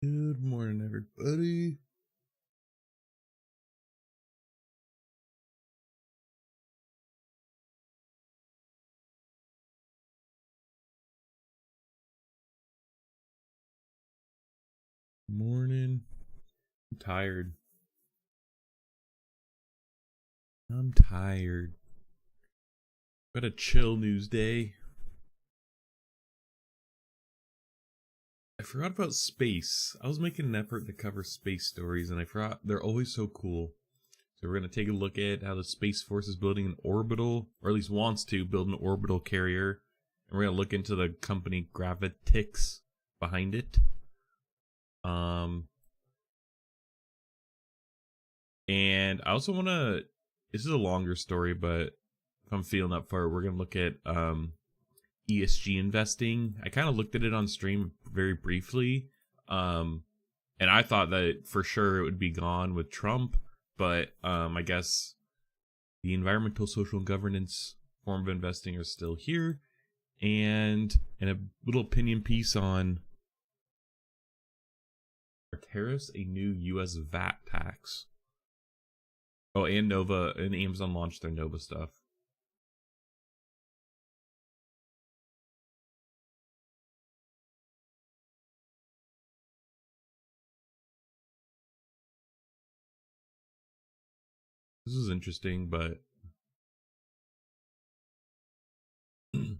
Good morning, everybody. Morning. I'm tired. Got a chill news day. I forgot about space. I was making an effort to cover space stories, and I forgot they're always so cool. So we're going to take a look at how the Space Force is building an orbital, or at least wants to build an orbital carrier. And we're going to look into the company Gravitix behind it. And I also want to, this is a longer story, but if I'm feeling up for it, we're going to look at ESG investing. I kind of looked at it on stream very briefly. And I thought that for sure it would be gone with Trump, but I guess the environmental, social, and governance form of investing are still here. And a little opinion piece on, are tariffs a new US VAT tax? Oh, and Nova and Amazon launched their Nova stuff. This is interesting, but it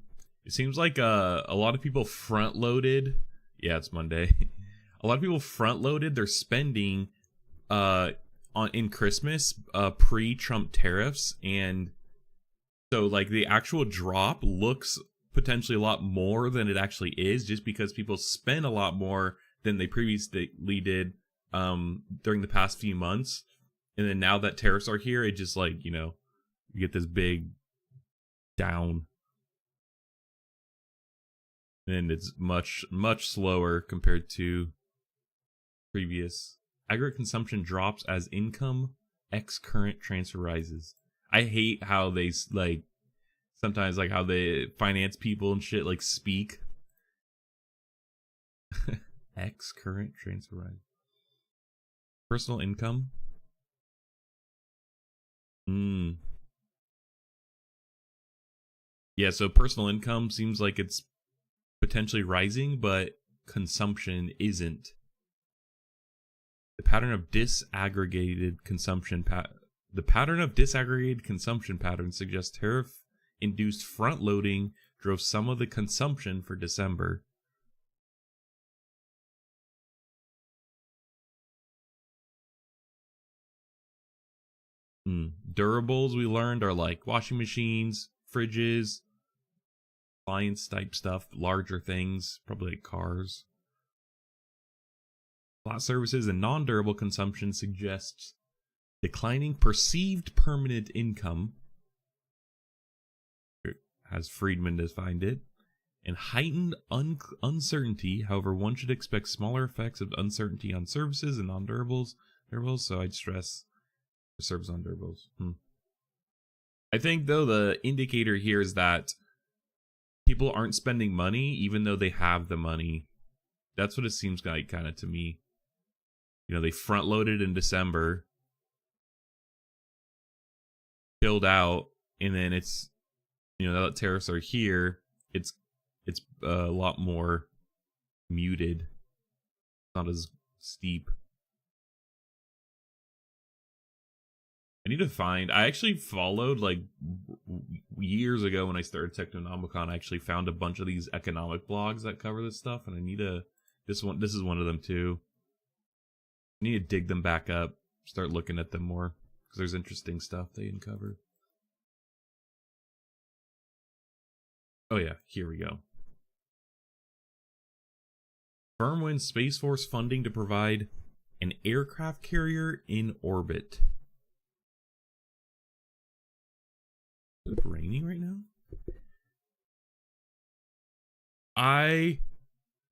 seems like a lot of people front loaded. Yeah, it's Monday. A lot of people front loaded their spending in Christmas pre-Trump tariffs, and so like the actual drop looks potentially a lot more than it actually is, just because people spend a lot more than they previously did during the past few months. And then now that tariffs are here, it just like, you get this big down. And it's much slower compared to previous. Aggregate consumption drops as income X current transfer rises. I hate how they like sometimes like how they finance people and shit like speak. X current transfer rise. Personal income. Yeah, so personal income seems like it's potentially rising, but consumption isn't. The pattern of disaggregated consumption patterns suggest tariff-induced front-loading drove some of the consumption for December. Durables, we learned, are like washing machines, fridges, appliance type stuff, larger things, probably like cars. Flat services and non-durable consumption suggests declining perceived permanent income, as Friedman defined it, and heightened uncertainty. However, one should expect smaller effects of uncertainty on services and non-durables. So I'd stress service on durables. I think, though, the indicator here is that people aren't spending money even though they have the money. That's what it seems like kind of to me. They front loaded in December, chilled out, and then it's, now that tariffs are here, it's a lot more muted, not as steep. I actually followed, like, years ago when I started Technonomicon, I actually found a bunch of these economic blogs that cover this stuff, and this is one of them too. I need to dig them back up, start looking at them more, because there's interesting stuff they uncover. Oh yeah, here we go. Firm wins Space Force funding to provide an aircraft carrier in orbit. Is it raining right now?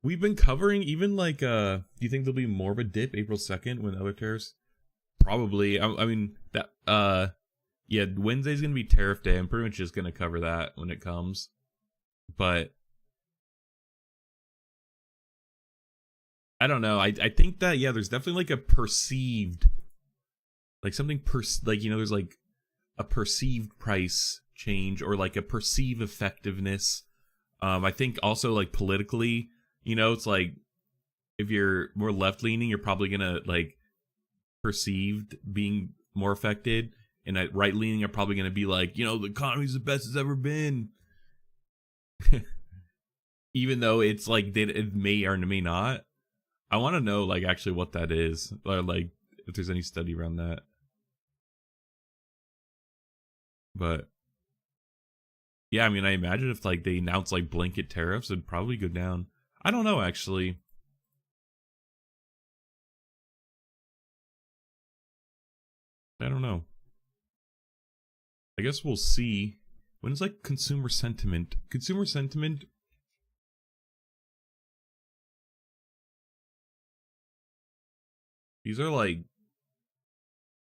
We've been covering even like do you think there'll be more of a dip April 2nd when other tariffs? Probably. I mean that yeah, Wednesday's gonna be tariff day. I'm pretty much just gonna cover that when it comes. But I don't know. I think that, yeah, there's definitely like a perceived, like something like, you know, there's like a perceived price change or like a perceived effectiveness. I think also like politically, you know, it's like if you're more left leaning, you're probably gonna like perceived being more affected, and right leaning are probably gonna be like, you know, the economy's the best it's ever been. Even though it's like it may or may not. I want to know like actually what that is, or like if there's any study around that. But yeah, I mean, I imagine if like they announce like blanket tariffs, it'd probably go down. I don't know actually. I don't know. I guess we'll see. When is like consumer sentiment? Consumer sentiment. These are like,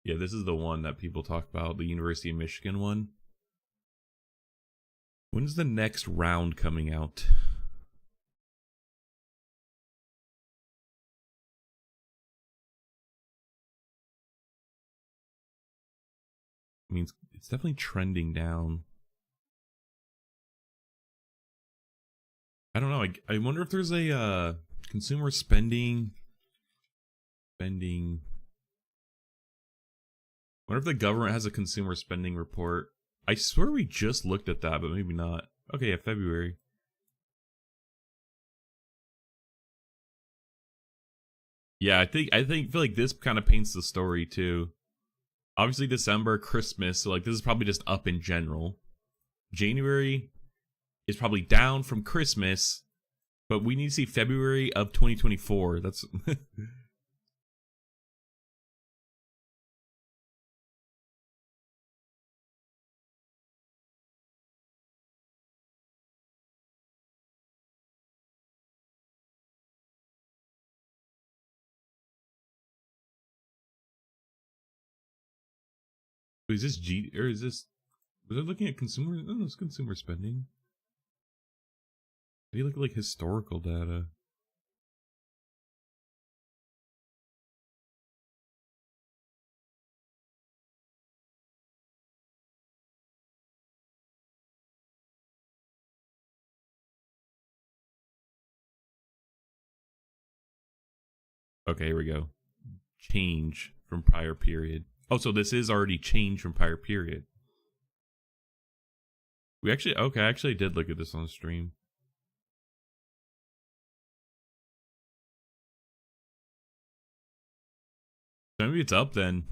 yeah, this is the one that people talk about, the University of Michigan one. When's the next round coming out? I mean, it's definitely trending down. I don't know. I wonder if there's a consumer spending. I wonder if the government has a consumer spending report. I swear we just looked at that, but maybe not. Okay, yeah, February. Yeah, I feel like this kind of paints the story too. Obviously December, Christmas, so like this is probably just up in general. January is probably down from Christmas, but we need to see February of 2024. That's is this G or is this was I looking at consumer? No, it's consumer spending. How do you look at like historical data? Okay, here we go. Change from prior period. Oh, so this is already changed from prior period. We actually, okay, I actually did look at this on the stream. So maybe it's up then.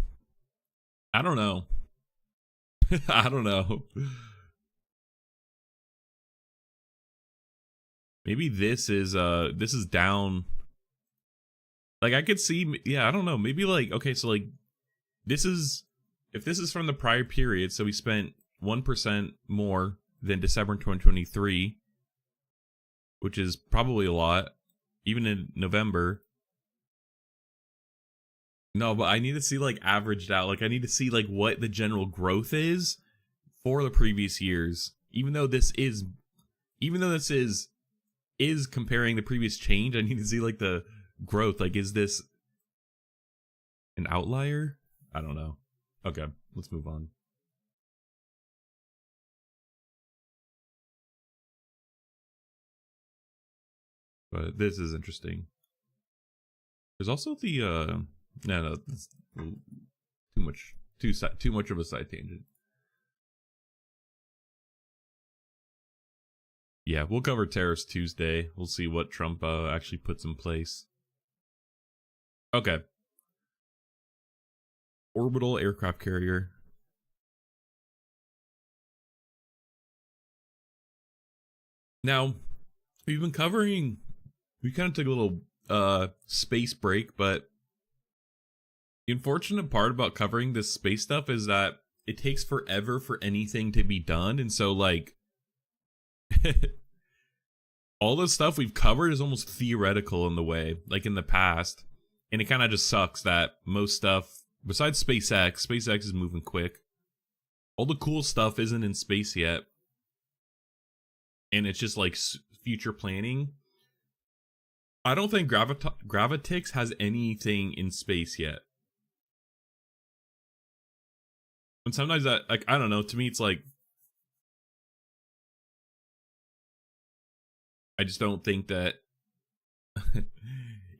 I don't know. I don't know. Maybe this is down. Like I could see, yeah, I don't know. Maybe like, okay, so like this is, if this is from the prior period, so we spent 1% more than December 2023, which is probably a lot, even in November. No, but I need to see like averaged out. Like I need to see like what the general growth is for the previous years. Even though this is comparing the previous change, I need to see like the growth. Like is this an outlier? I don't know. Okay, let's move on. But this is interesting. There's also the no, that's too much of a side tangent. Yeah, we'll cover tariffs Tuesday. We'll see what Trump actually puts in place. Okay. Orbital aircraft carrier. Now, we've been covering, we kind of took a little space break, but the unfortunate part about covering this space stuff is that it takes forever for anything to be done, and so like all the stuff we've covered is almost theoretical in the way, like in the past. And it kind of just sucks that most stuff, besides SpaceX is moving quick. All the cool stuff isn't in space yet. And it's just like future planning. I don't think Gravitix has anything in space yet. And sometimes that, like, I don't know, to me it's like, I just don't think that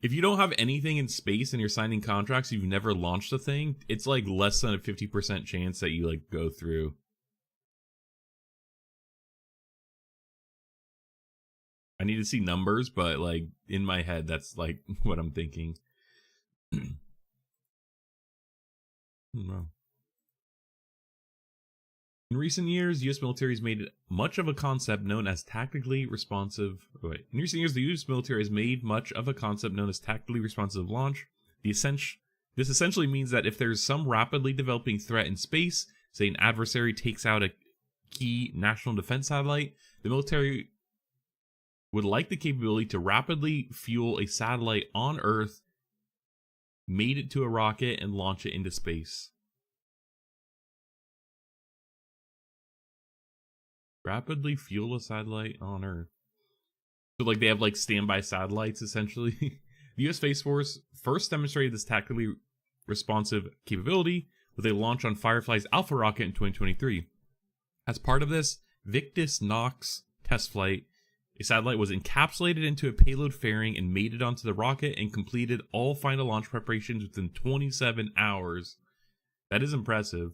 if you don't have anything in space and you're signing contracts, you've never launched a thing, it's like less than a 50% chance that you like go through. I need to see numbers, but like in my head, that's like what I'm thinking. No. In recent years, the U.S. military has made much of a concept known as tactically responsive. In recent years, the U.S. military has made much of a concept known as tactically responsive launch. This essentially means that if there's some rapidly developing threat in space, say an adversary takes out a key national defense satellite, the military would like the capability to rapidly fuel a satellite on Earth, mate it to a rocket, and launch it into space. Rapidly fuel a satellite on Earth. So like they have like standby satellites essentially. The U.S. Space Force first demonstrated this tactically responsive capability with a launch on Firefly's Alpha rocket in 2023. As part of this Victus Nox test flight, a satellite was encapsulated into a payload fairing and mated onto the rocket and completed all final launch preparations within 27 hours. That is impressive.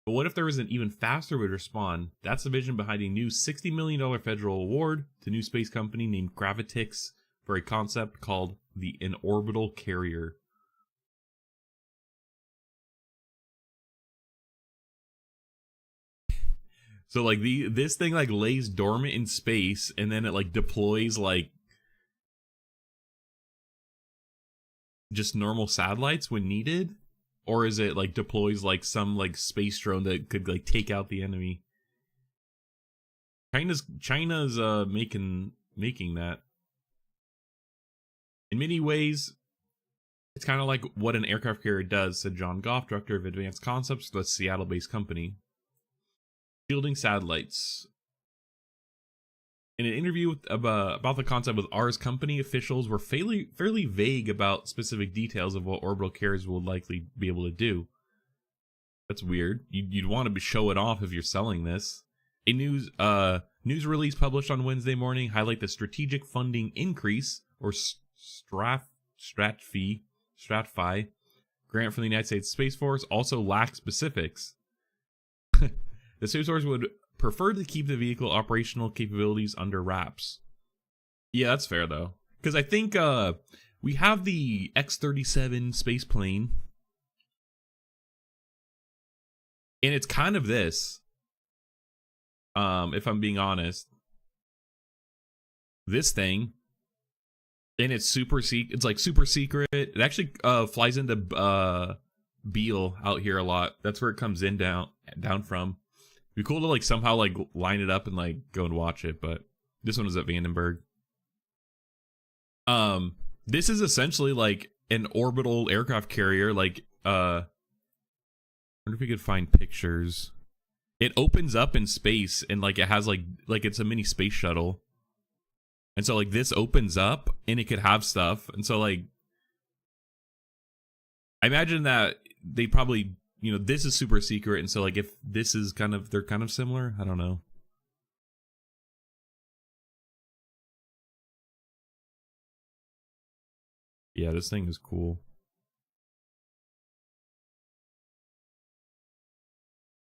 But what if there was an even faster way to respond? That's the vision behind a new $60 million federal award to a new space company named Gravitix for a concept called an orbital carrier. So like this thing like lays dormant in space and then it like deploys like just normal satellites when needed? Or is it like deploys like some like space drone that could like take out the enemy? China's making that. In many ways, it's kind of like what an aircraft carrier does, said John Goff, director of advanced concepts for the Seattle-based company. Shielding satellites. In an interview about the concept with Ars Company, officials were fairly vague about specific details of what orbital carriers will likely be able to do. That's weird. You'd want to show it off if you're selling this. A news release published on Wednesday morning highlight the strategic funding increase, or STRATFI grant from the United States Space Force also lacks specifics. The Space Force would prefer to keep the vehicle operational capabilities under wraps. Yeah, that's fair though, because I think we have the X-37 space plane, and it's kind of this. If I'm being honest, this thing, and it's super secret. It's like super secret. It actually flies into Beale out here a lot. That's where it comes in down from. It'd be cool to like somehow like line it up and like go and watch it, but this one was at Vandenberg. This is essentially like an orbital aircraft carrier. Like, I wonder if we could find pictures. It opens up in space and like it has like it's a mini space shuttle. And so like this opens up and it could have stuff. And so like, I imagine that they probably, you know, this is super secret, and so like if this is they're kind of similar, I don't know. Yeah, this thing is cool.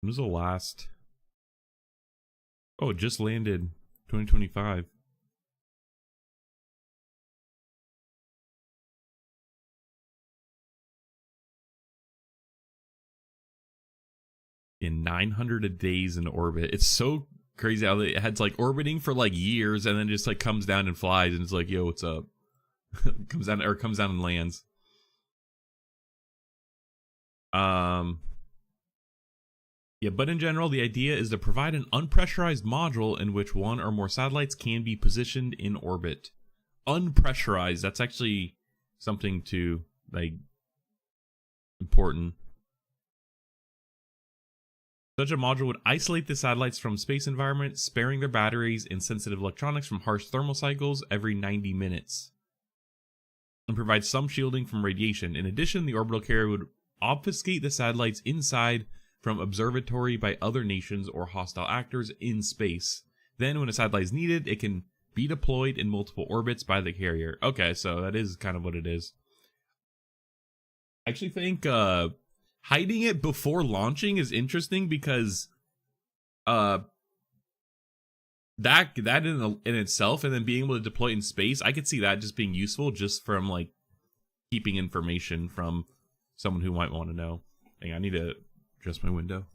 When was the last? Oh, it just landed 2025. In 900 days in orbit. It's so crazy how it had like orbiting for like years and then just like comes down and flies and it's like, yo, what's up? comes down and lands. Yeah, but in general, the idea is to provide an unpressurized module in which one or more satellites can be positioned in orbit. Unpressurized, that's actually something to like important. Such a module would isolate the satellites from space environment, sparing their batteries and sensitive electronics from harsh thermal cycles every 90 minutes. And provide some shielding from radiation. In addition, the orbital carrier would obfuscate the satellites inside from observatory by other nations or hostile actors in space. Then, when a satellite is needed, it can be deployed in multiple orbits by the carrier. Okay, so that is kind of what it is. I actually think hiding it before launching is interesting because that in itself, and then being able to deploy it in space, I could see that just being useful just from like keeping information from someone who might want to know. Hang on, I need to adjust my window.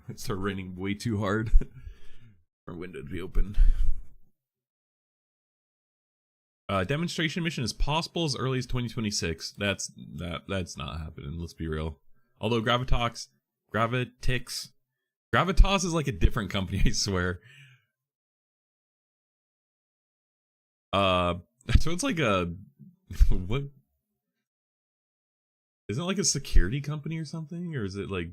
It started raining way too hard. Our window to be open. Demonstration mission is possible as early as 2026. That's not happening. Let's be real. Although Gravitas is like a different company, I swear. So it's like a what? Isn't it like a security company or something, or is it like?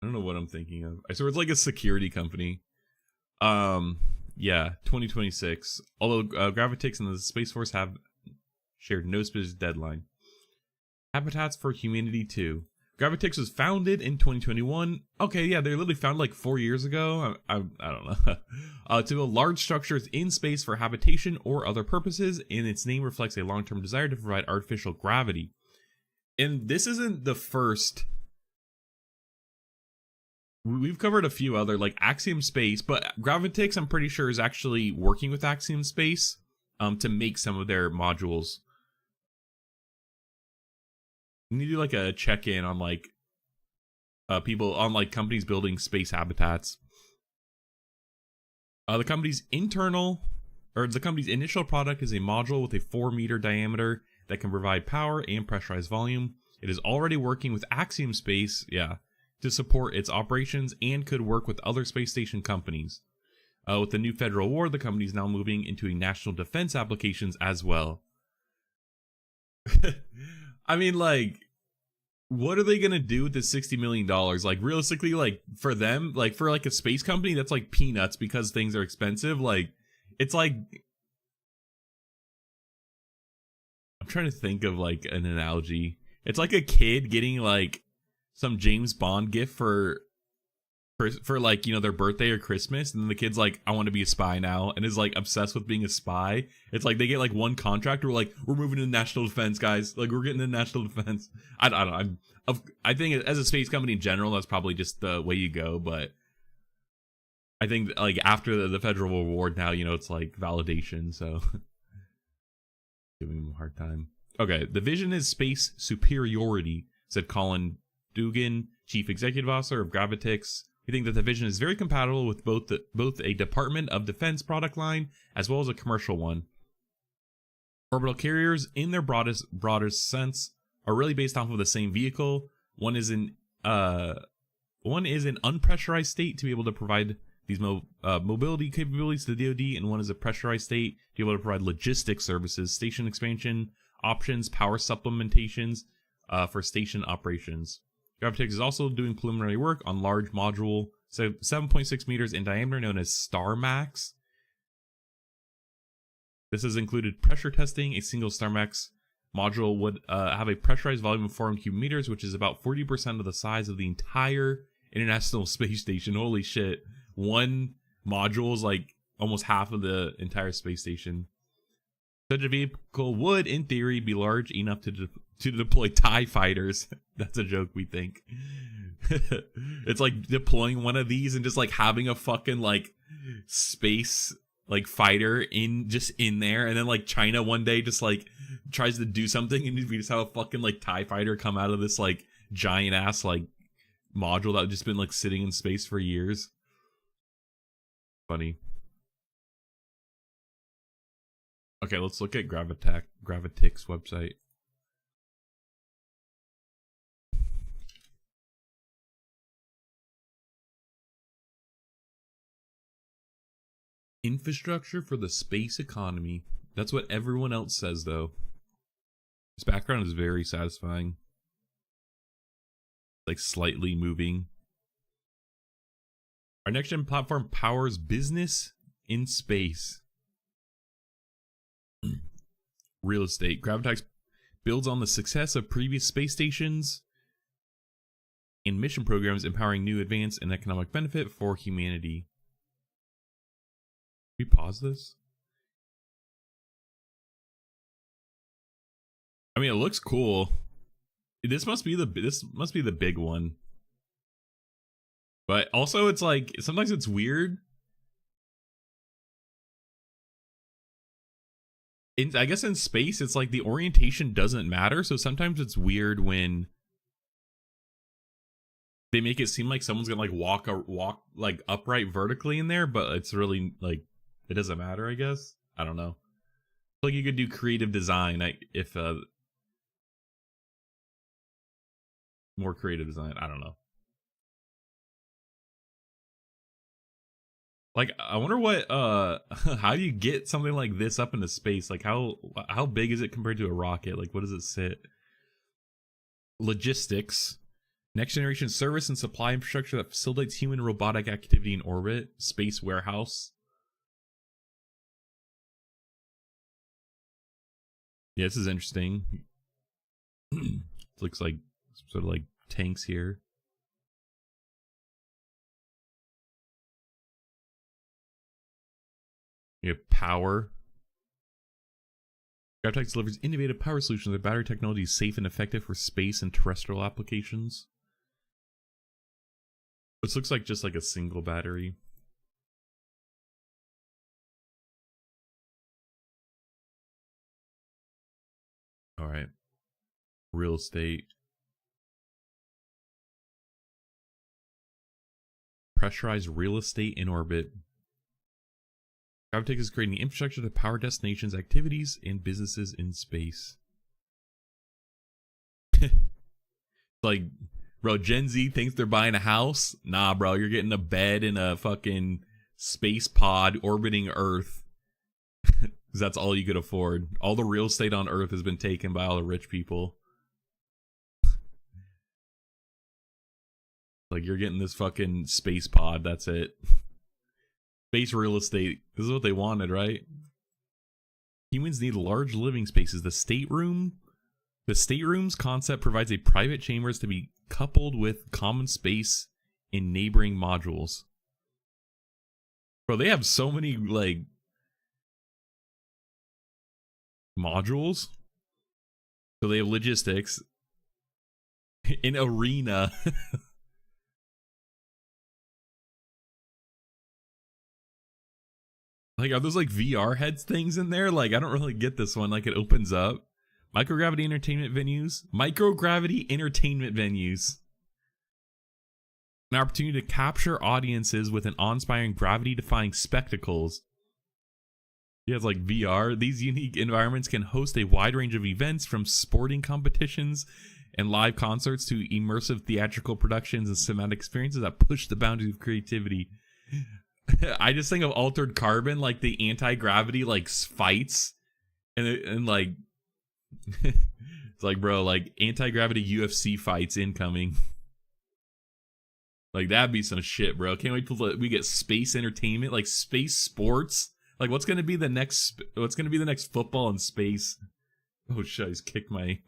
I don't know what I'm thinking of. I swear it's like a security company. Yeah, 2026. Although Gravitix and the Space Force have shared no specific deadline. Habitats for Humanity 2. Gravitix was founded in 2021. Okay, yeah, they were literally founded like 4 years ago. I don't know. To build large structures in space for habitation or other purposes, and its name reflects a long-term desire to provide artificial gravity. And this isn't the first. We've covered a few other, like Axiom Space, but Gravitix, I'm pretty sure, is actually working with Axiom Space to make some of their modules. We need to do like a check-in on like people on like companies building space habitats. The company's initial product is a module with a 4-meter diameter that can provide power and pressurized volume. It is already working with Axiom Space, to support its operations and could work with other space station companies. With the new federal award, the company is now moving into national defense applications as well. I mean, like, what are they gonna do with this $60 million? Like, realistically, like, for them, like, for, like, a space company, that's, like, peanuts because things are expensive. Like, it's, like... I'm trying to think of, like, an analogy. It's like a kid getting, like, some James Bond gift for like, you know, their birthday or Christmas, and then the kid's like, I want to be a spy now, and is like obsessed with being a spy. It's like they get like one contract, we're like, we're moving to national defense, guys. Like, we're getting into national defense. I don't know. I think as a space company in general, that's probably just the way you go. But I think like after the federal award, now, you know, it's like validation. So giving him a hard time. Okay, the vision is space superiority, said Colin Dugan, Chief Executive Officer of Gravitix. We think that the vision is very compatible with both a Department of Defense product line as well as a commercial one. Orbital carriers, in their broadest sense, are really based off of the same vehicle. One is in unpressurized state to be able to provide these mobility capabilities to the DoD, and one is a pressurized state to be able to provide logistics services, station expansion options, power supplementations for station operations. Gravitix is also doing preliminary work on large module, so 7.6 meters in diameter, known as StarMax. This has included pressure testing. A single StarMax module would have a pressurized volume of 400 cubic meters, which is about 40% of the size of the entire International Space Station. Holy shit. One module is like almost half of the entire space station. Such a vehicle would, in theory, be large enough to deploy TIE fighters. That's a joke, we think. It's like deploying one of these and just like having a fucking like space like fighter in there, and then like China one day just like tries to do something and we just have a fucking like TIE fighter come out of this like giant ass like module that had just been like sitting in space for years. Funny. Okay, let's look at Gravitix website. infrastructure for the space economy. That's what everyone else says, though. This background is very satisfying. Like slightly moving. Our next gen platform powers business in space. Real estate. Gravitax builds on the success of previous space stations and mission programs, empowering new advance and economic benefit for humanity. Can we pause this? I mean, it looks cool. This must be the big one. But also, it's like sometimes it's weird. I guess in space, it's like the orientation doesn't matter. So sometimes it's weird when they make it seem like someone's gonna like walk like upright vertically in there, but it's really like it doesn't matter. I guess I don't know. Like you could do creative design, if more creative design. I don't know. Like, I wonder what, how do you get something like this up into space? Like, how big is it compared to a rocket? Like, what does it sit? Logistics. Next generation service and supply infrastructure that facilitates human robotic activity in orbit. Space warehouse. Yeah, this is interesting. It looks like sort of like tanks here. You have power. Gravitex delivers innovative power solutions. Their battery technology is safe and effective for space and terrestrial applications. This looks like just like a single battery. All right. Real estate. Pressurized real estate in orbit. Gravitex is creating the infrastructure to power destinations, activities, and businesses in space. Like, bro, Gen Z thinks they're buying a house. Nah, bro, you're getting a bed in a fucking space pod orbiting Earth. Because that's all you could afford. All the real estate on Earth has been taken by all the rich people. Like, you're getting this fucking space pod, that's it. Space real estate. This is what they wanted, right? Humans need large living spaces. The stateroom's concept provides a private chambers to be coupled with common space in neighboring modules. Bro, they have so many, like, modules. So they have logistics. An arena. Like, are those like VR heads things in there? Like, I don't really get this one. Like, it opens up. Microgravity entertainment venues. Microgravity entertainment venues. An opportunity to capture audiences with an awe-inspiring gravity-defying spectacles. Yeah, it's like VR. These unique environments can host a wide range of events from sporting competitions and live concerts to immersive theatrical productions and cinematic experiences that push the boundaries of creativity. I just think of Altered Carbon, like the anti-gravity like fights, and like it's like, bro, like anti-gravity UFC fights incoming. Like, that'd be some shit, bro. Can't wait till we get space entertainment, like space sports. Like, what's gonna be the next football in space? Oh shit! I just kicked my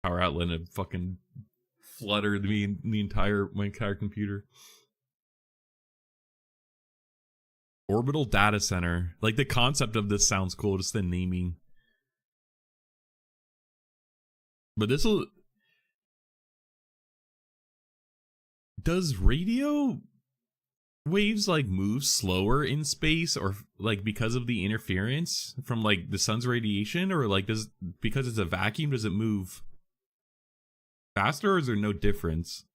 power outlet and fucking fluttered my entire computer. Orbital data center. Like, the concept of this sounds cool, just the naming. But this'll... Does radio waves, like, move slower in space, or, like, because of the interference from, like, the sun's radiation? Or, like, because it's a vacuum, does it move faster, or is there no difference?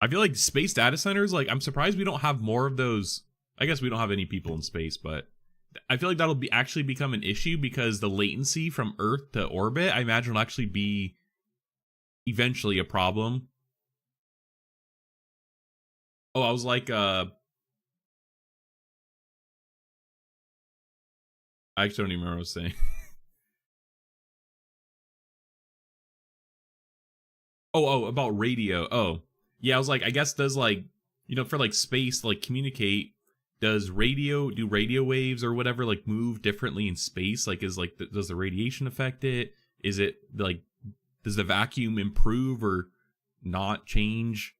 I feel like space data centers, like, I'm surprised we don't have more of those. I guess we don't have any people in space, but I feel like that'll actually become an issue because the latency from Earth to orbit, I imagine, will actually be eventually a problem. Oh, I was like, I actually don't even remember what I was saying. About radio. Oh, yeah. I was like, I guess does like, for like space, like communicate. Does do radio waves or whatever like move differently in space? Like, does the radiation affect it? Is it like, does the vacuum improve or not change?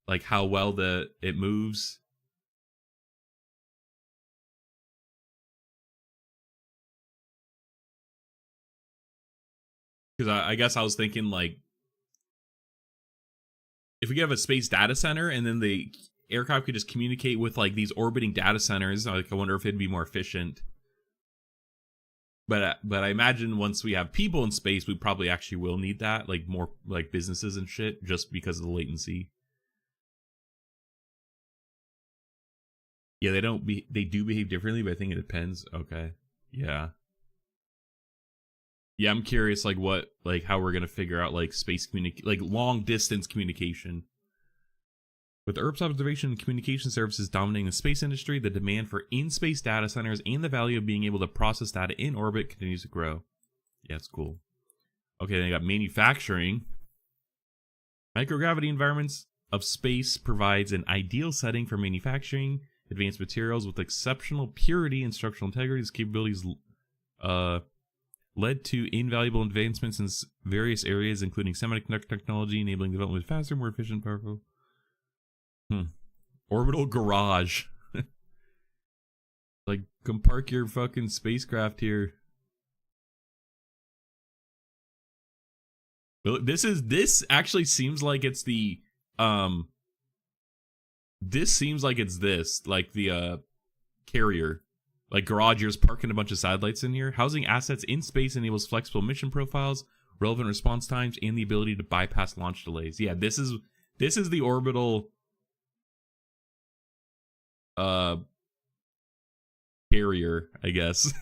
Like how well it moves? Because I guess I was thinking like, if we have a space data center and then the aircraft could just communicate with like these orbiting data centers, like I wonder if it'd be more efficient. But I imagine once we have people in space, we probably actually will need that, like more like businesses and shit, just because of the latency. Yeah, they do behave differently, but I think it depends. Okay, yeah, yeah. I'm curious, like how we're gonna figure out like like long distance communication. With Earth's observation and communication services dominating the space industry, the demand for in-space data centers and the value of being able to process data in orbit continues to grow. Yeah, it's cool. Okay, then you got manufacturing. Microgravity environments of space provides an ideal setting for manufacturing advanced materials with exceptional purity and structural integrity. These capabilities led to invaluable advancements in various areas, including semiconductor technology, enabling development faster, more efficient, powerful. Orbital garage. Like, come park your fucking spacecraft here. This actually seems like it's the this seems like it's like the carrier. Like garage, you're just parking a bunch of satellites in here. Housing assets in space enables flexible mission profiles, relevant response times, and the ability to bypass launch delays. Yeah, this is the orbital carrier, I guess.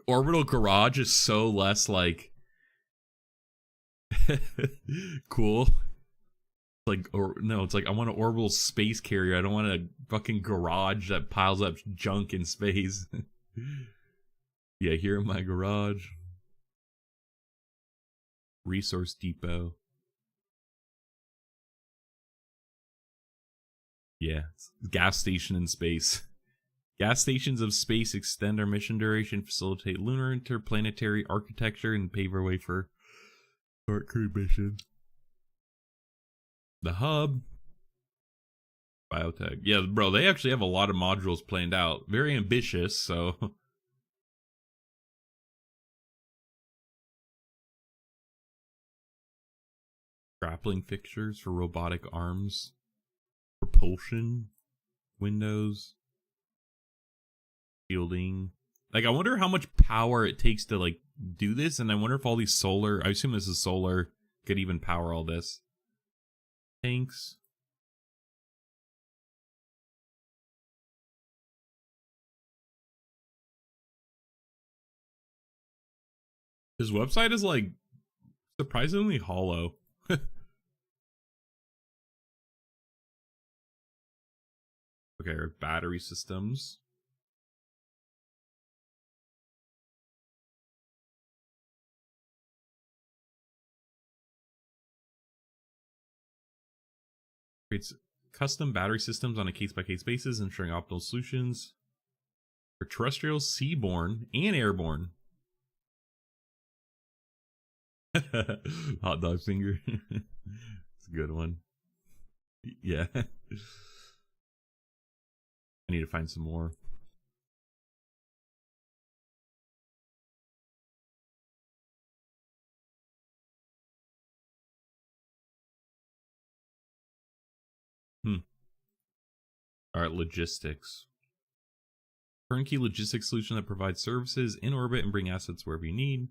Orbital garage is so less like cool. Like, or no, it's like I want an orbital space carrier. I don't want a fucking garage that piles up junk in space. Yeah, here in my garage. Resource depot. Yeah, gas station in space. Gas stations of space extend our mission duration, facilitate lunar interplanetary architecture, and pave our way for short crew missions. The hub. Biotech. Yeah, bro, they actually have a lot of modules planned out. Very ambitious, so. Grappling fixtures for robotic arms. Propulsion. Windows. Shielding. Like, I wonder how much power it takes to, like, do this, and I wonder if all these solar, I assume this is solar, could even power all this. Tanks. His website is, like, surprisingly hollow. Okay, our battery systems. Creates custom battery systems on a case-by-case basis, ensuring optimal solutions for terrestrial, seaborne, and airborne. Hot dog finger. It's a good one. Yeah. I need to find some more. Alright, logistics. Turnkey logistics solution that provides services in orbit and bring assets wherever you need.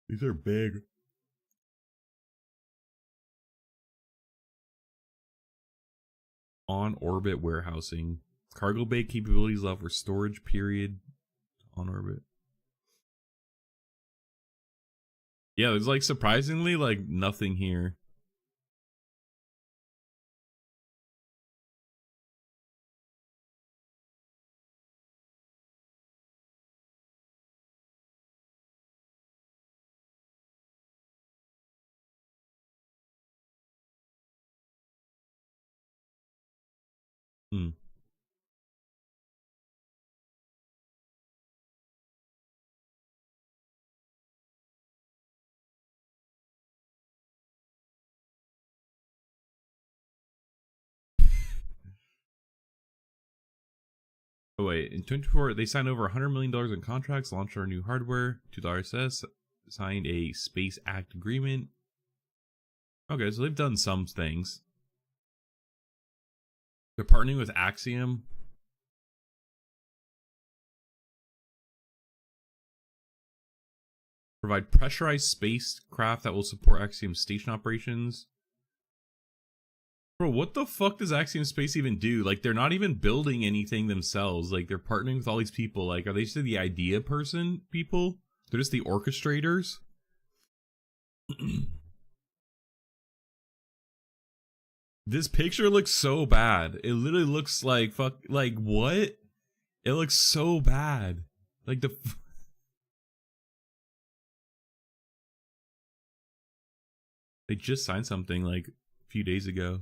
These are big. On orbit warehousing. Cargo bay capabilities allow for storage period on orbit. Yeah, there's like surprisingly like nothing here. Hmm. Oh wait, in 2024 they signed over $100 million in contracts, launched our new hardware. $2 signed a Space Act agreement. Okay, so they've done some things. They're partnering with Axiom. Provide pressurized spacecraft that will support Axiom station operations. Bro, what the fuck does Axiom Space even do? Like, they're not even building anything themselves. Like, they're partnering with all these people. Like, are they just the idea person people? They're just the orchestrators? This picture looks so bad. It literally looks like fuck. Like, what? It looks so bad. Like, they just signed something, like, a few days ago.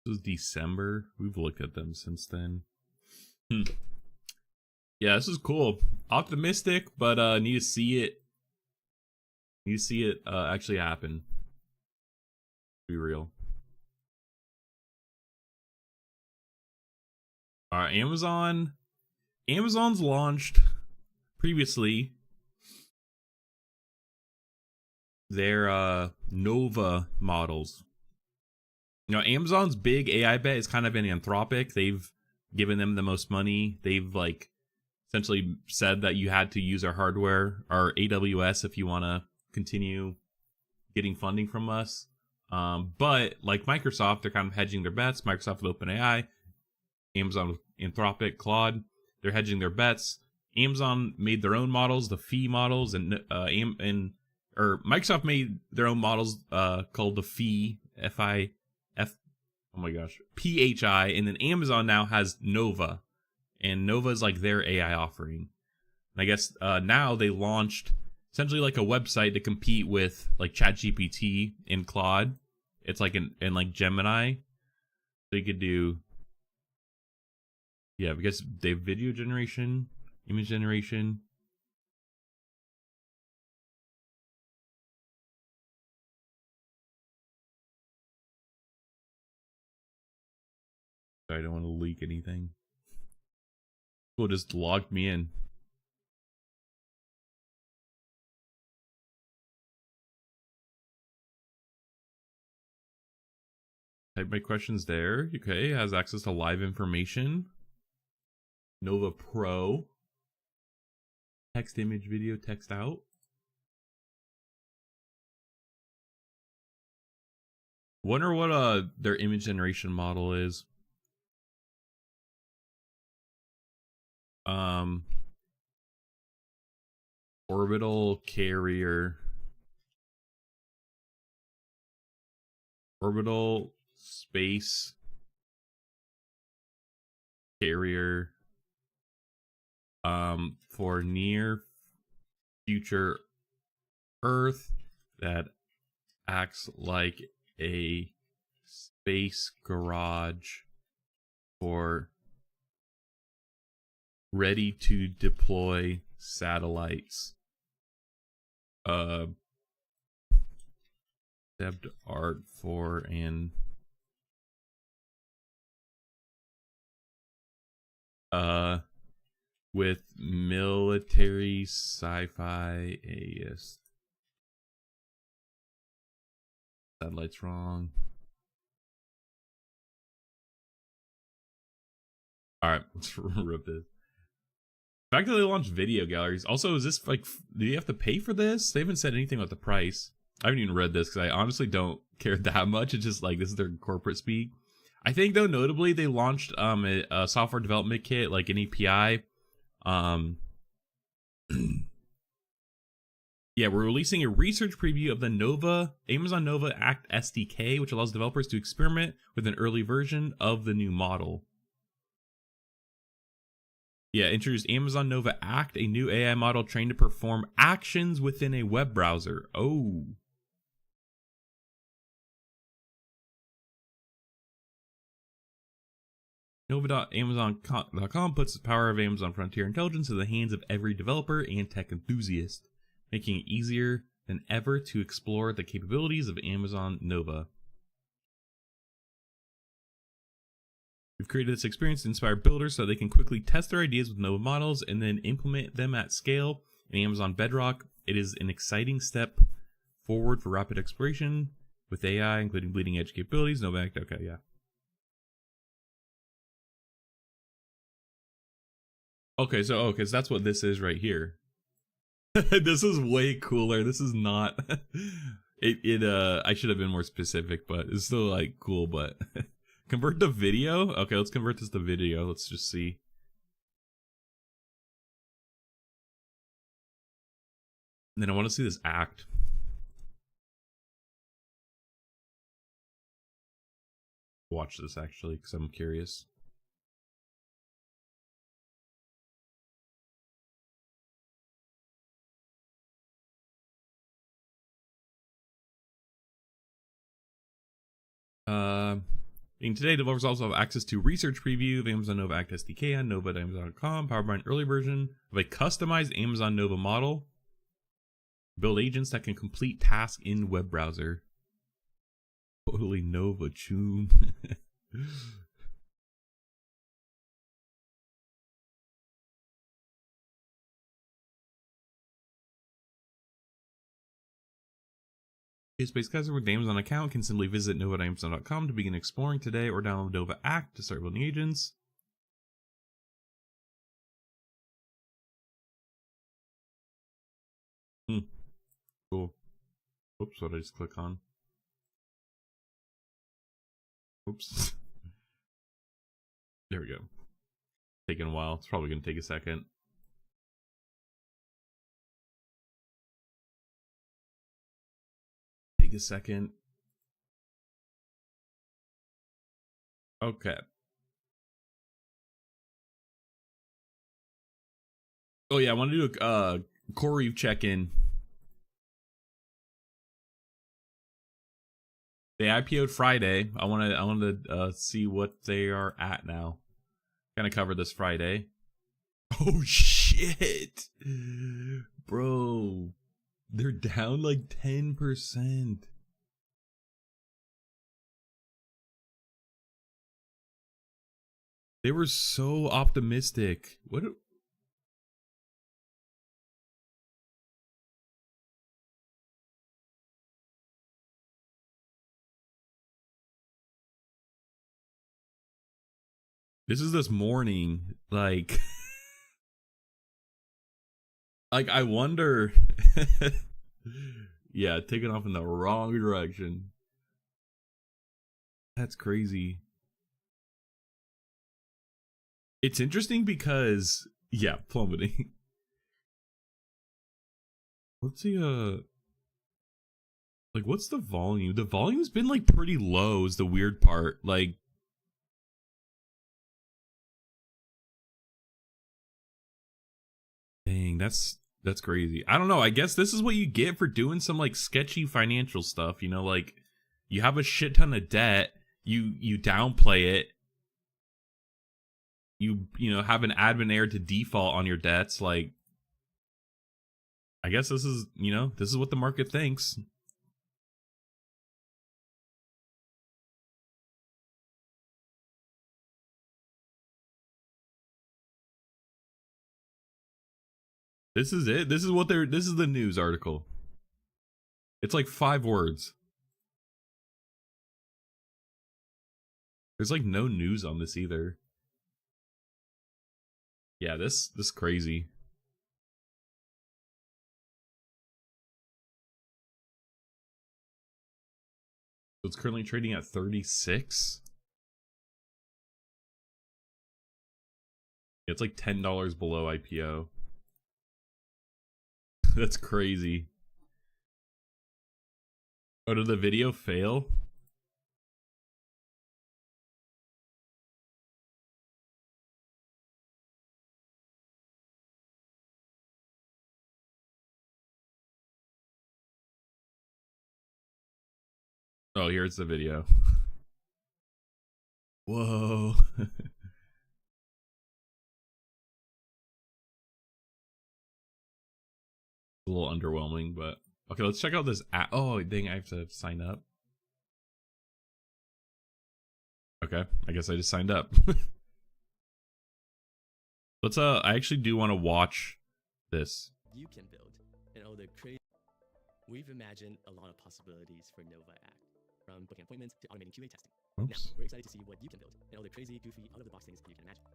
This was December. We've looked at them since then. Yeah, this is cool. Optimistic, but need to see it. Need to see it actually happen. Be real. Amazon. Amazon's launched previously their Nova models. You know, Amazon's big AI bet is kind of in Anthropic. They've given them the most money. They've like essentially said that you had to use our hardware, our AWS, if you want to continue getting funding from us. But like Microsoft, they're kind of hedging their bets. Microsoft with OpenAI, Amazon with Anthropic, Claude, they're hedging their bets. Amazon made their own models, the Phi models, and Microsoft made their own models called the Phi, F, oh my gosh, PHI, and then Amazon now has Nova, and Nova is like their AI offering. And I guess now they launched essentially like a website to compete with like ChatGPT and Claude. It's like in like Gemini. So you could do, yeah, because they have video generation, image generation. I don't want to leak anything. People just logged me in. Type my questions there. Okay, has access to live information. Nova Pro. Text, image, video, text out. Wonder what their image generation model is. Orbital carrier. Orbital space carrier for near future Earth that acts like a space garage for ready to deploy satellites. Concept art for an with military sci-fi AS. Satellite's wrong. Alright, let's rip this. The fact that they launched video galleries. Also, is this like, do you have to pay for this? They haven't said anything about the price. I haven't even read this because I honestly don't care that much. It's just like, this is their corporate speak. I think though notably they launched a software development kit like an API. Yeah, we're releasing a research preview of the Amazon Nova Act SDK, which allows developers to experiment with an early version of the new model. Yeah, introduced Amazon Nova Act, a new AI model trained to perform actions within a web browser. Oh. Nova.amazon.com puts the power of Amazon Frontier Intelligence in the hands of every developer and tech enthusiast, making it easier than ever to explore the capabilities of Amazon Nova. We've created this experience to inspire builders so they can quickly test their ideas with Nova models and then implement them at scale in Amazon Bedrock. It is an exciting step forward for rapid exploration with AI, including bleeding edge capabilities. Nova Act, okay, yeah. Okay, so that's what this is right here. This is way cooler. This is not I should have been more specific, but it's still like cool, but convert to video? Okay, let's convert this to video. Let's just see. And then I want to see this act. Watch this actually, because I'm curious. Today, developers also have access to research preview of Amazon Nova Act SDK on nova.amazon.com, powered by an early version of a customized Amazon Nova model. Build agents that can complete tasks in web browser. Totally Nova tune. A space customer with Amazon account can simply visit nova.amazon.com to begin exploring today or download Nova Act to start building agents. Cool. Oops, what did I just click on? Oops. There we go. Taking a while. It's probably going to take a second. Take a second. Okay. Oh yeah, I want to do a Corey check-in. They IPO'd Friday. I wanted to see what they are at now. Gonna cover this Friday. Oh shit, bro! They're down like 10%. They were so optimistic. What? This is this morning, like, like I wonder. Yeah, taking off in the wrong direction. That's crazy. It's interesting because, yeah, plummeting. Let's see, like, what's the volume? The volume's been like pretty low. Is the weird part. Like, dang, that's crazy. I don't know. I guess this is what you get for doing some like sketchy financial stuff. You know, like you have a shit ton of debt. You downplay it. You know, have an admin error to default on your debts. Like, I guess this is, you know, this is what the market thinks. This is it. This is what they're. This is the news article. It's like 5 words. There's like no news on this either. Yeah, this crazy. So it's currently trading at 36. It's like $10 below IPO. That's crazy. Oh, did the video fail? Oh, here's the video. Whoa. A little underwhelming, but okay, let's check out this app. Oh, dang, I have to sign up. Okay, I guess I just signed up. Let's I actually do want to watch this. You can build and all the crazy. We've imagined a lot of possibilities for Nova Act, from booking appointments to automating QA testing. Oops. Now, we're excited to see what you can build and all the crazy, goofy, out-of-the-box things you can imagine.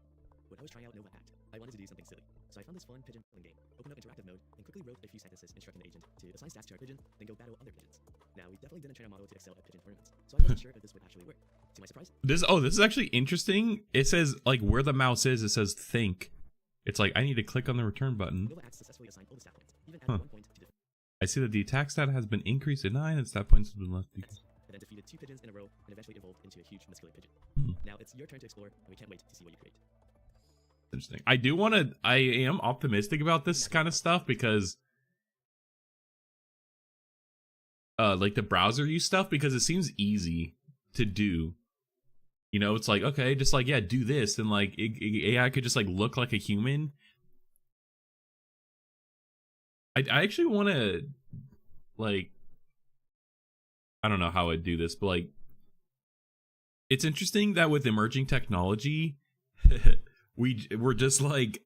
When I was trying out Nova Act, I wanted to do something silly. So I found this fun pigeon building game, opened up interactive mode, and quickly wrote a few sentences instructing the agent to assign stats to our pigeon, then go battle other pigeons. Now, we definitely didn't train our model to excel at pigeon tournaments, so I wasn't sure if this would actually work. To my surprise, This is actually interesting. It says like where the mouse is, it says think. It's like I need to click on the return button. Nova Act successfully assigned all the stat points, even added 1 point to different. I see that the attack stat has been increased to 9 and stat points have been left. And then defeated 2 pigeons in a row and eventually evolved into a huge muscular pigeon. Now it's your turn to explore, and we can't wait to see what you create. Interesting. I am optimistic about this kind of stuff because like the browser use stuff, because it seems easy to do. You know, it's like, okay, just like, yeah, do this, and like AI could just like look like a human. I actually want to, like, I don't know how I'd do this, but like, it's interesting that with emerging technology, we're just like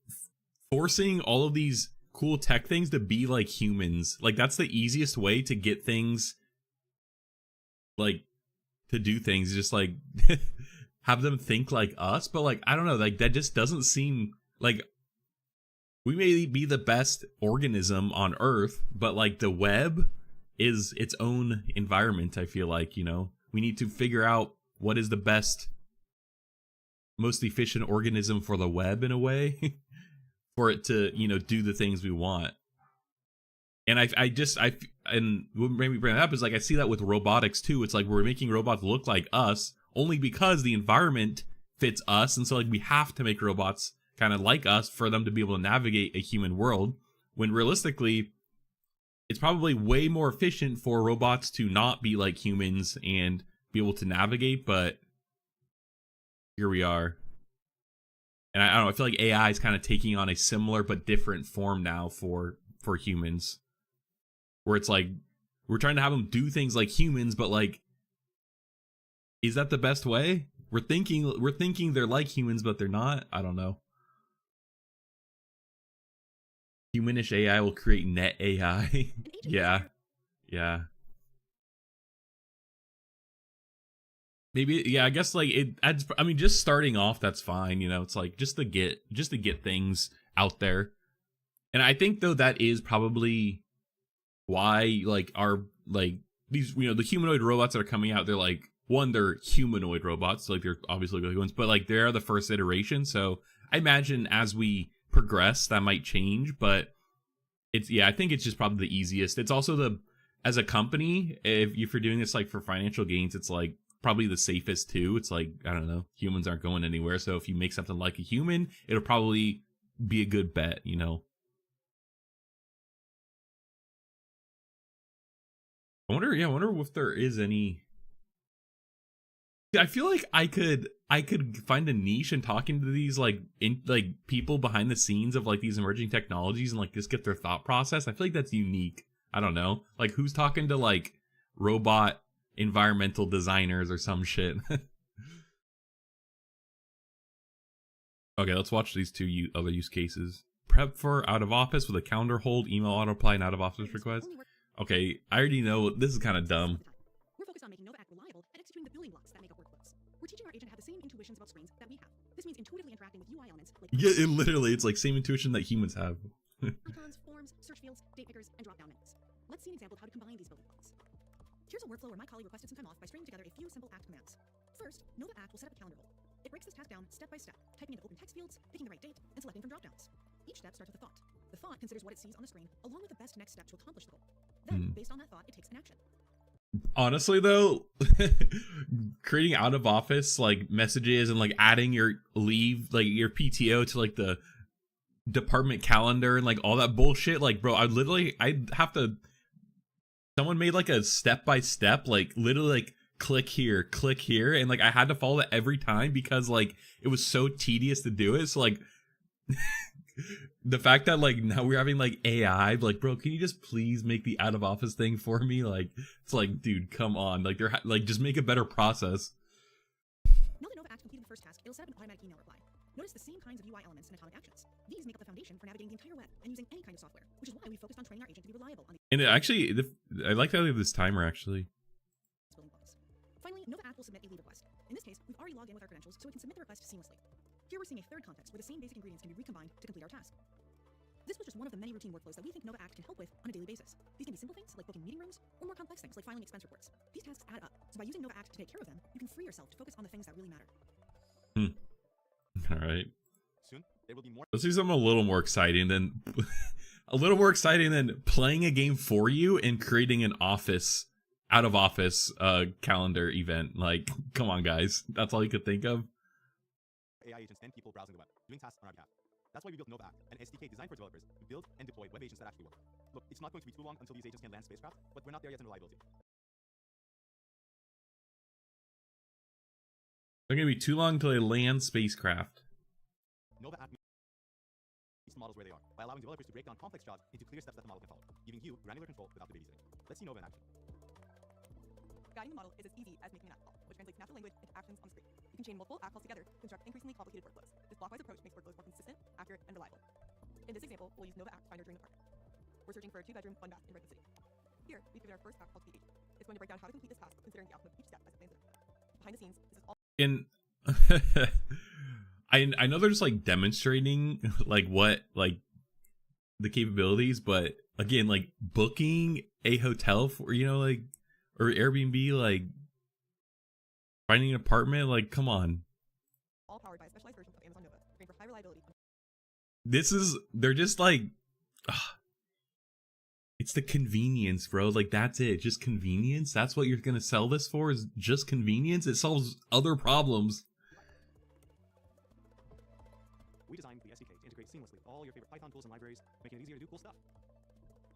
forcing all of these cool tech things to be like humans. Like, that's the easiest way to get things, like, to do things, just like have them think like us. But like, I don't know, like that just doesn't seem like, we may be the best organism on Earth, but like the web is its own environment. I feel like, you know, we need to figure out what is the best, most efficient organism for the web in a way for it to, you know, do the things we want. And and what made me bring that up is like, I see that with robotics too. It's like we're making robots look like us only because the environment fits us. And so like we have to make robots kind of like us for them to be able to navigate a human world, when realistically it's probably way more efficient for robots to not be like humans and be able to navigate. But here we are. And I don't know, I feel like AI is kind of taking on a similar but different form now for humans, where it's like we're trying to have them do things like humans, but like, is that the best way? We're thinking they're like humans, but they're not. I don't know. Humanish AI will create net AI. Yeah. Maybe, yeah, I guess like it adds, I mean, just starting off, that's fine, you know. It's like just to get things out there. And I think though that is probably why like our, like, these, you know, the humanoid robots that are coming out, they're like, one, they're humanoid robots, like they're obviously good ones, but like they're the first iteration. So I imagine as we progress that might change, but it's, yeah, I think it's just probably the easiest. It's also the, as a company, if you're doing this like for financial gains, it's like probably the safest too. It's like, I don't know, humans aren't going anywhere, so if you make something like a human, it'll probably be a good bet, you know. I wonder if there is any. I feel like I could find a niche in talking to these like people behind the scenes of like these emerging technologies and like just get their thought process. I feel like that's unique. I don't know, like who's talking to like robot environmental designers or some shit. Okay, let's watch these two other use cases. Prep for out of office with a calendar hold, email auto reply, and out of office request. Okay, I already know this is kind of dumb. We're focused on making Nova Act reliable and executing the building blocks that make up workflows. We're teaching our agent to have the same intuitions about screens that we have. This means intuitively interacting with UI elements like Yeah, it's like same intuition that humans have. icons, forms, search fields, date pickers, and drop-down menus. Let's see an example of how to combine these building blocks. Here's a workflow where my colleague requested some time off by stringing together a few simple act commands. First, Nova Act will set up a calendar hold. It breaks this task down step by step, typing into open text fields, picking the right date, and selecting from dropdowns. Each step starts with a thought. The thought considers what it sees on the screen, along with the best next step to accomplish the goal. Then, based on that thought, it takes an action. Honestly though, creating out of office like messages and like adding your leave, like your PTO to like the department calendar and like all that bullshit, like bro, I'd have to, someone made like a step by step, like literally like click here, and like I had to follow that every time because like it was so tedious to do it. So like the fact that like now we're having like AI, like bro, can you just please make the out of office thing for me? Like it's like, dude, come on, like they're like just make a better process. Now that Nova Act completed the first task, it'll set up an automatic email reply. Notice the same kinds of UI elements and atomic actions. These make up the foundation for navigating the entire web and using any kind of software, which is why we focused on training our agent to be reliable on And it actually, I like how they have this timer actually. these building blocks. Finally, Nova Act will submit a leave request. In this case, we've already logged in with our credentials, so it can submit the request seamlessly. Here we're seeing a third context where the same basic ingredients can be recombined to complete our task. This was just one of the many routine workflows that we think Nova Act can help with on a daily basis. These can be simple things like booking meeting rooms, or more complex things like filing expense reports. These tasks add up, so by using Nova Act to take care of them, you can free yourself to focus on the things that really matter. All right. Soon, there will be more. Let's do something a little more exciting than playing a game for you and creating an out of office calendar event. Like, come on, guys, that's all you could think of. AI agents and people browsing the web, doing tasks on our behalf. That's why we built Nova Act, an SDK designed for developers to build and deploy web agents that actually work. Look, it's not going to be too long until these agents can land spacecraft, but we're not there yet in reliability. They're gonna be too long until they land spacecraft. Nova Act meets models where they are, by allowing developers to break down complex jobs into clear steps that the model can follow, giving you granular control without the babysitting. Let's see Nova in action. Guiding the model is as easy as making an app call, which translates natural language into actions on the screen. You can chain multiple app calls together to construct increasingly complicated workflows. This blockwise approach makes workflows more consistent, accurate, and reliable. In this example, we'll use Nova App Finder during the park. We're searching for a 2-bedroom, 1-bath in Redwood City. Here, we've given our first app call to the agent. It's going to break down how to complete this task, considering the outcome of each step as it plans it. Behind the scenes, this is all And I know they're just like demonstrating like what like the capabilities, but again, like booking a hotel for, you know, like, or Airbnb, like finding an apartment, like come on. all powered by a specialized version of Amazon Nova, trained for high reliability. They're just like, it's the convenience, bro. Like that's it, just convenience. That's what you're gonna sell this for, is just convenience. It solves other problems. We designed the SDK to integrate seamlessly with all your favorite Python tools and libraries, making it easier to do cool stuff.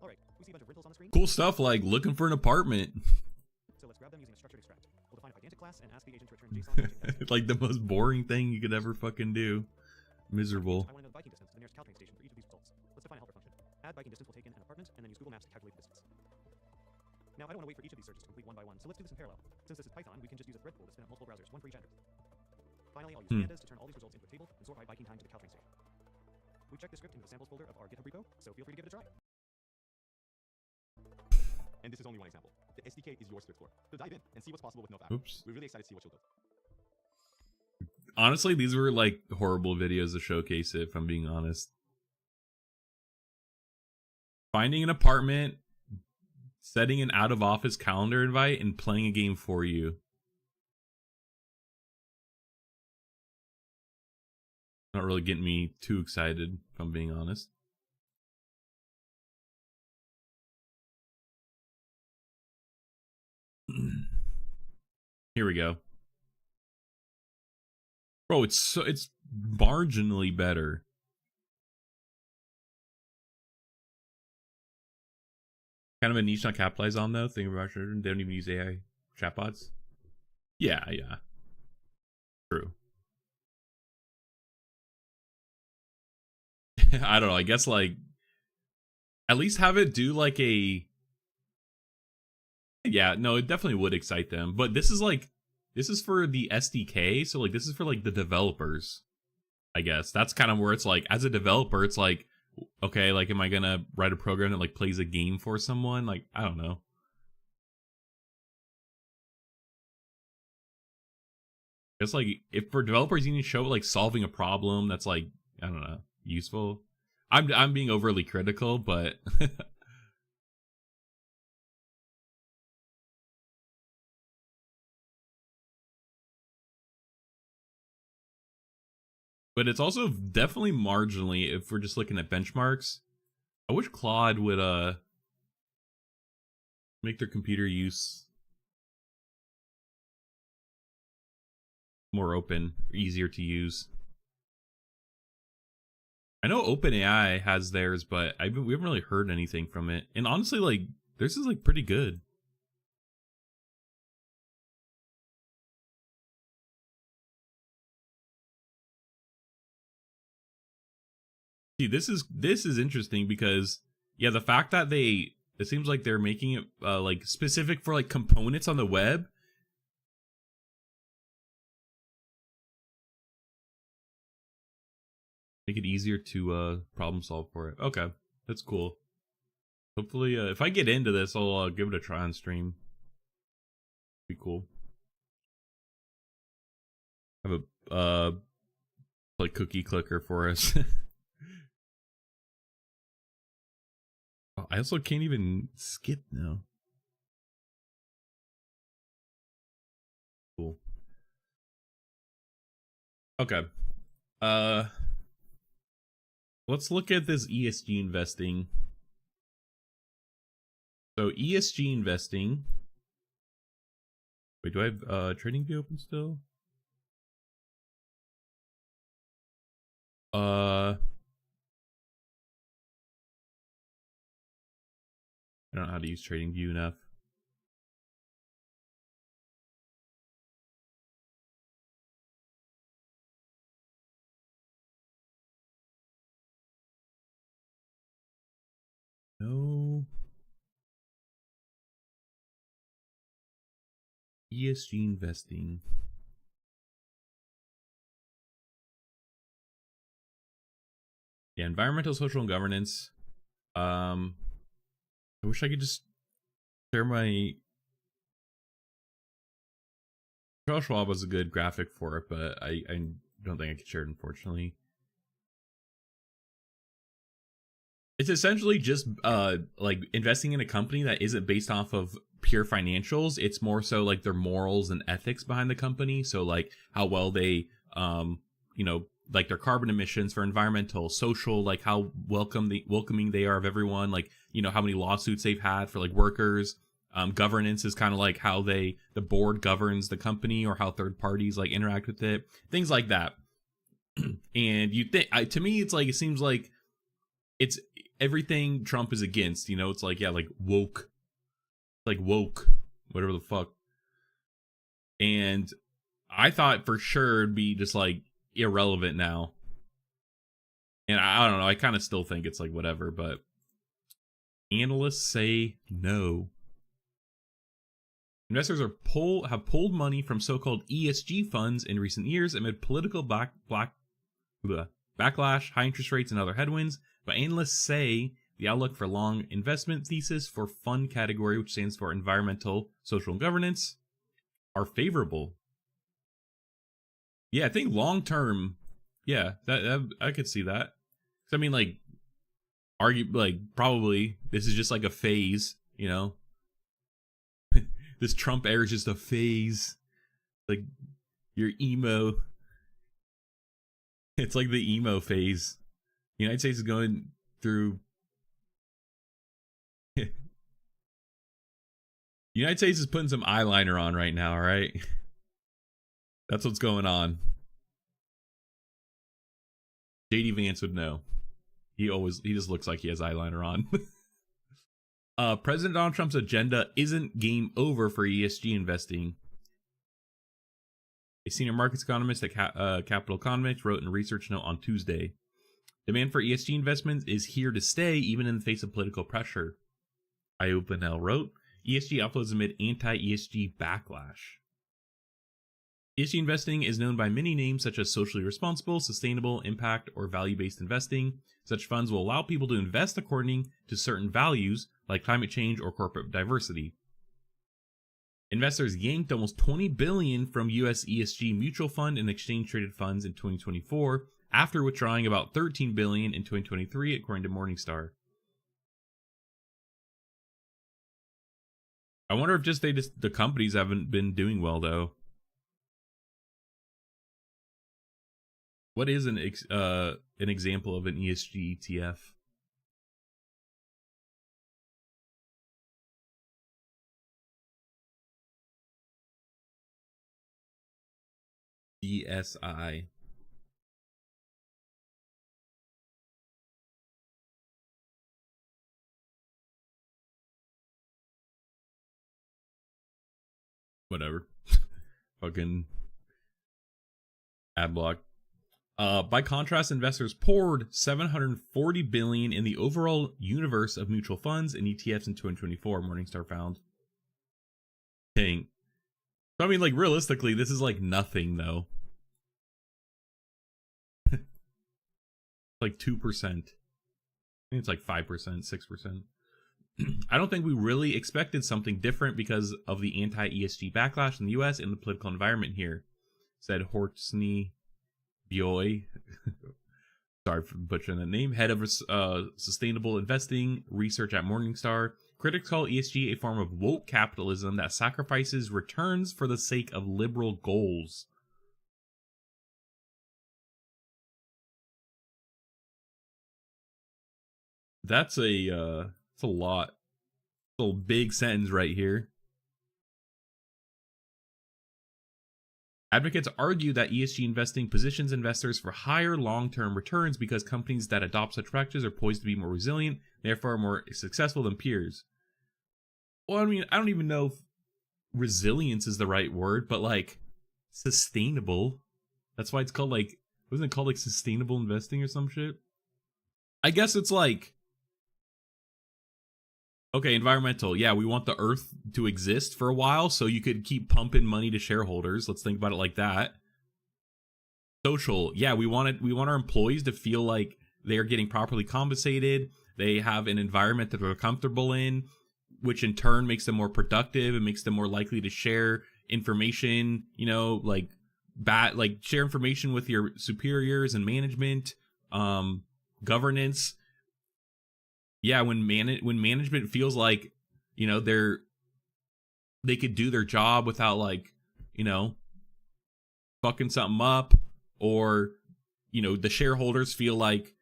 Alright, we see a bunch of rentals on the screen. Cool stuff like looking for an apartment. So let's grab them using a structured extract. We'll define a gigantic class and ask the agent to return JSON matching that. Like the most boring thing you could ever fucking do. Miserable. I want to know the biking distance to the nearest Caltrain station for each of these results. Let's define a helper function. Add biking distance will take in an apartment, and then use Google Maps to calculate the distance. Now, I don't want to wait for each of these searches to complete one by one, so let's do this in parallel. Since this is Python, we can just use a thread pool to spin up multiple browsers, one for each address. Finally, I'll use pandas to turn all these results into a table and sort by biking time to the Caltrain station. We've checked the script into the samples folder of our GitHub repo, so feel free to give it a try. And this is only one example. The SDK is your script core. So dive in and see what's possible with Nova App. Oops. We're really excited to see what you'll do. Honestly, these were like horrible videos to showcase it, if I'm being honest. Finding an apartment, setting an out of office calendar invite, and playing a game for you. Not really getting me too excited, if I'm being honest. Here we go. Bro, it's marginally better. Kind of a niche not capitalized on though. Think about it. They don't even use AI chatbots. Yeah. True. I don't know. I guess like at least have it do like a. Yeah, no, it definitely would excite them. But this is for the SDK, so like this is for like the developers. I guess that's kind of where it's like, as a developer, it's like, okay, like am I gonna write a program that like plays a game for someone? Like, I don't know. It's like if for developers you need to show like solving a problem that's like, I don't know, useful. I'm being overly critical, but but it's also definitely marginally if we're just looking at benchmarks. I wish Claude would make their computer use more open, easier to use. I know OpenAI has theirs, but we haven't really heard anything from it. And honestly, like, theirs is like pretty good. See, this is interesting because yeah, the fact that it seems like they're making it like specific for like components on the web. Make it easier to problem solve for it. Okay, that's cool. Hopefully, if I get into this, I'll give it a try on stream. Be cool. Have a like cookie clicker for us. I also can't even skip now. Cool. Okay. Let's look at this ESG investing. So ESG investing. Wait, do I have trading view open still? I don't know how to use trading view enough. No. ESG investing. Yeah, environmental, social, and governance. I wish I could just share my. Charles Schwab was a good graphic for it, but I don't think I could share it, unfortunately. It's essentially just like investing in a company that isn't based off of pure financials. It's more so like their morals and ethics behind the company. So like how well they you know, like their carbon emissions for environmental, social, like how welcoming they are of everyone, like, you know, how many lawsuits they've had for like workers. Governance is kind of like how the board governs the company or how third parties like interact with it, things like that. And you think, to me, it's like, it seems like it's everything Trump is against, you know. It's like, yeah, like woke, whatever the fuck. And I thought for sure it'd be just like irrelevant now. And I don't know, I kind of still think it's like whatever, but analysts say no. Investors have pulled money from so-called ESG funds in recent years amid political backlash, high interest rates, and other headwinds. But analysts say the outlook for long investment thesis for fund category, which stands for environmental, social, and governance, are favorable. Yeah, I think long term, yeah, that I could see that. I mean, like, probably this is just like a phase, you know. This Trump era is just a phase. Like, your emo. It's like the emo phase. The United States is going through. The United States is putting some eyeliner on right now, all right? That's what's going on. JD Vance would know. He just looks like he has eyeliner on. President Donald Trump's agenda isn't game over for ESG investing. A senior markets economist at Capital Economics wrote in a research note on Tuesday. Demand for ESG investments is here to stay, even in the face of political pressure. IOPNL wrote, ESG outflows amid anti-ESG backlash. ESG investing is known by many names such as socially responsible, sustainable, impact, or value-based investing. Such funds will allow people to invest according to certain values, like climate change or corporate diversity. Investors yanked almost $20 billion from U.S. ESG mutual fund and exchange-traded funds in 2024, after withdrawing about $13 billion in 2023, according to Morningstar. I wonder if the companies haven't been doing well, though. What is an example of an ESG ETF? DSI. Whatever. Fucking ad block. By contrast, investors poured $740 billion in the overall universe of mutual funds and ETFs in 2024, Morningstar found. Dang. So, I mean, like, realistically, this is like nothing, though. Like 2%. I think it's like 5%, 6%. I don't think we really expected something different because of the anti-ESG backlash in the US and the political environment here, said Hortsney Bioy. Sorry for butchering that name. Head of sustainable investing research at Morningstar. Critics call ESG a form of woke capitalism that sacrifices returns for the sake of liberal goals. That's a lot. It's a big sentence right here. Advocates argue that ESG investing positions investors for higher long-term returns because companies that adopt such practices are poised to be more resilient, therefore more successful than peers. Well, I mean, I don't even know if resilience is the right word, but like sustainable. That's why it's called like, wasn't it called like sustainable investing or some shit? I guess it's like, okay, environmental. Yeah, we want the earth to exist for a while so you could keep pumping money to shareholders. Let's think about it like that. Social. Yeah, we want our employees to feel like they're getting properly compensated. They have an environment that they're comfortable in, which in turn makes them more productive and makes them more likely to share information, you know, like share information with your superiors and management, governance. Yeah, when management feels like, you know, they could do their job without like, you know, fucking something up, or, you know, the shareholders feel like,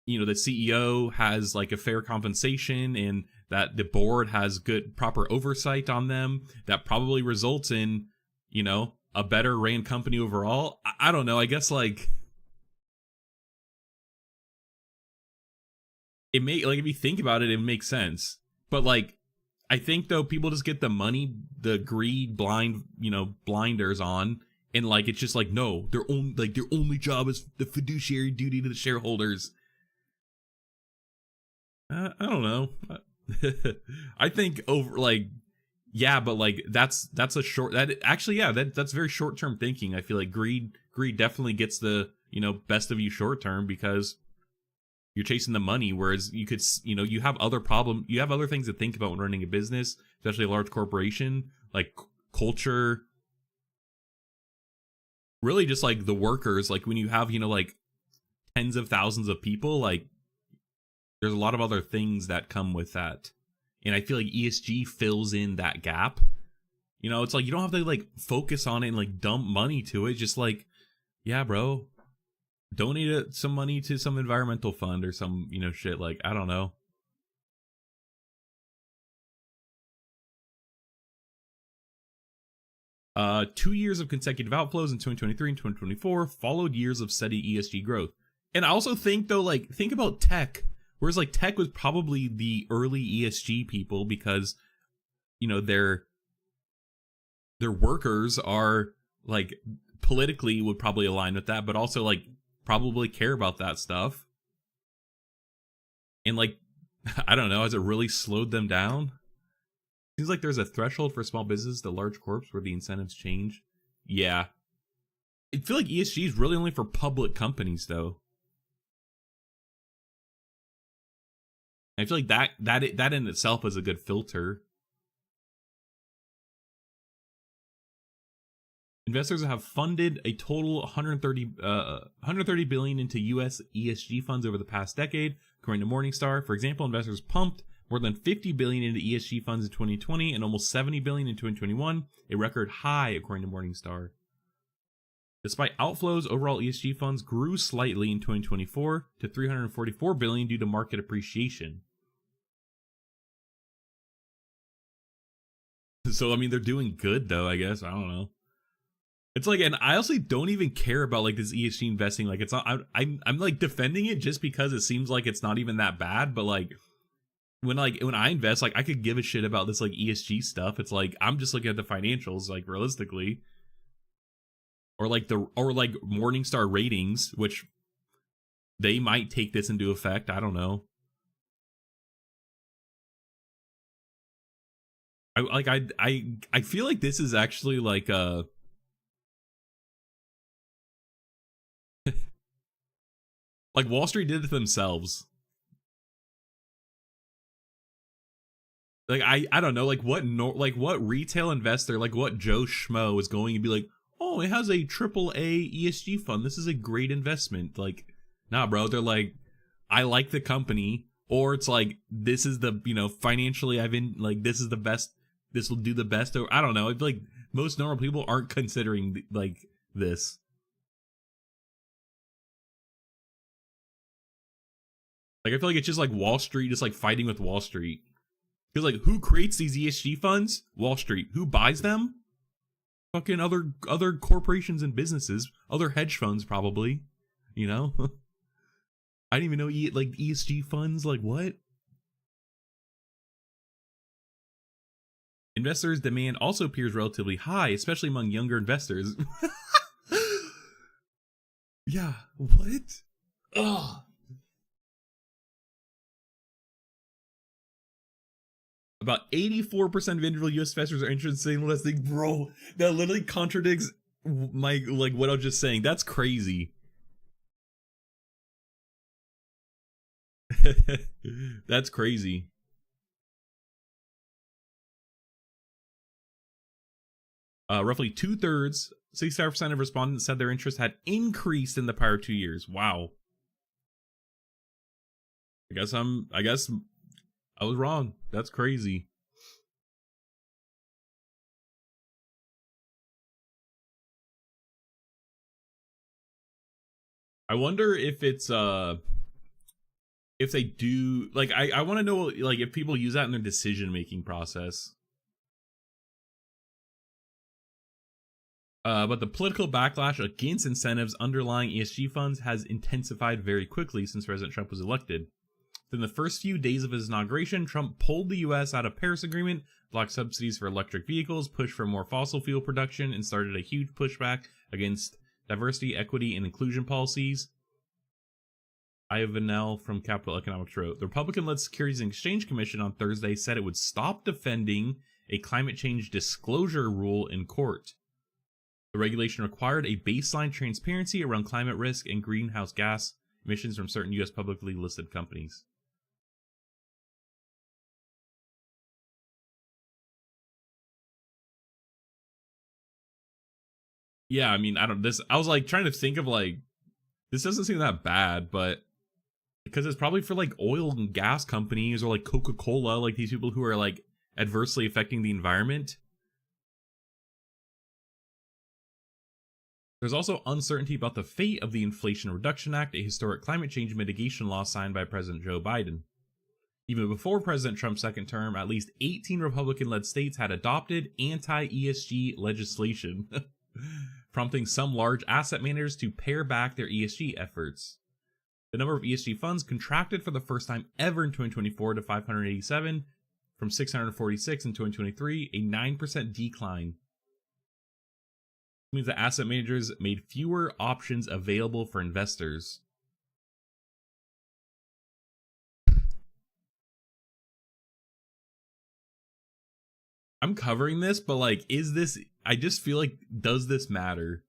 you know, the CEO has like a fair compensation and that the board has good proper oversight on them, that probably results in, you know, a better ran company overall. I don't know. I guess like it may, like, if you think about it, it makes sense. But like, I think though people just get the money, the greed blind, you know, blinders on, and like it's just like, no, their only job is the fiduciary duty to the shareholders. I don't know. I think over like, yeah, but like that's a short, that actually, yeah, that's very short term thinking. I feel like greed definitely gets the, you know, best of you short term because you're chasing the money, whereas you could, you know, you have other things to think about when running a business, especially a large corporation, like culture, really just like the workers, like when you have, you know, like tens of thousands of people, like there's a lot of other things that come with that. And I feel like ESG fills in that gap. You know, it's like you don't have to like focus on it and like dump money to it. Just like, yeah, bro, donate some money to some environmental fund or some, you know, shit. Like, I don't know. Two years of consecutive outflows in 2023 and 2024 followed years of steady ESG growth. And I also think though, like, think about tech. Whereas like tech was probably the early ESG people because, you know, their workers are like politically would probably align with that, but also like probably care about that stuff. And like, I don't know, has it really slowed them down? Seems like there's a threshold for small business to large corps where the incentives change. Yeah. I feel like ESG is really only for public companies though. I feel like that in itself is a good filter. Investors have funded a total 130 billion into U.S. ESG funds over the past decade, according to Morningstar. For example, investors pumped more than 50 billion into ESG funds in 2020 and almost 70 billion in 2021, a record high according to Morningstar. Despite outflows, overall ESG funds grew slightly in 2024 to $344 billion due to market appreciation. So, I mean, they're doing good, though, I guess. I don't know. It's like, and I honestly don't even care about like this ESG investing. Like, it's not. I'm like defending it just because it seems like it's not even that bad. But like, when I invest, like I could give a shit about this like ESG stuff. It's like I'm just looking at the financials, like realistically, or like Morningstar ratings, which they might take this into effect. I don't know. I feel like this is actually like like Wall Street did it themselves. Like I don't know, like what retail investor, like what Joe Schmo is going to be like, oh, it has a AAA ESG fund. This is a great investment. Like, nah, bro. They're like, I like the company, or it's like this is the financially I've been like this is the best. This will do the best. Or I don't know. I feel like most normal people aren't considering like this. Like I feel like it's just like Wall Street, just like fighting with Wall Street. Because like who creates these ESG funds? Wall Street. Who buys them? Fucking other corporations and businesses, other hedge funds probably. I didn't even know like ESG funds. Like what? Investors' demand also appears relatively high, especially among younger investors. Yeah. What? Ugh. About 84% of individual U.S. investors are interested in investing. Bro, that literally contradicts my what I was just saying. That's crazy. That's crazy. Roughly 2/3, 65% of respondents said their interest had increased in the prior 2 years. Wow. I guess I was wrong. That's crazy. I wonder if it's if they do like I want to know like if people use that in their decision making process. But the political backlash against incentives underlying ESG funds has intensified very quickly since President Trump was elected. In the first few days of his inauguration, Trump pulled the U.S. out of Paris Agreement, blocked subsidies for electric vehicles, pushed for more fossil fuel production, and started a huge pushback against diversity, equity, and inclusion policies. Ivanel from Capital Economics wrote, the Republican-led Securities and Exchange Commission on Thursday said it would stop defending a climate change disclosure rule in court. The regulation required a baseline transparency around climate risk and greenhouse gas emissions from certain U.S. publicly listed companies. Yeah, I mean, I was like trying to think of like, this doesn't seem that bad, but because it's probably for like oil and gas companies or like Coca-Cola, like these people who are like adversely affecting the environment. There's also uncertainty about the fate of the Inflation Reduction Act, a historic climate change mitigation law signed by President Joe Biden. Even before President Trump's second term, at least 18 Republican-led states had adopted anti-ESG legislation, prompting some large asset managers to pare back their ESG efforts. The number of ESG funds contracted for the first time ever in 2024 to 587 from 646 in 2023, a 9% decline. This means that asset managers made fewer options available for investors. I'm covering this, but like, I just feel like, does this matter?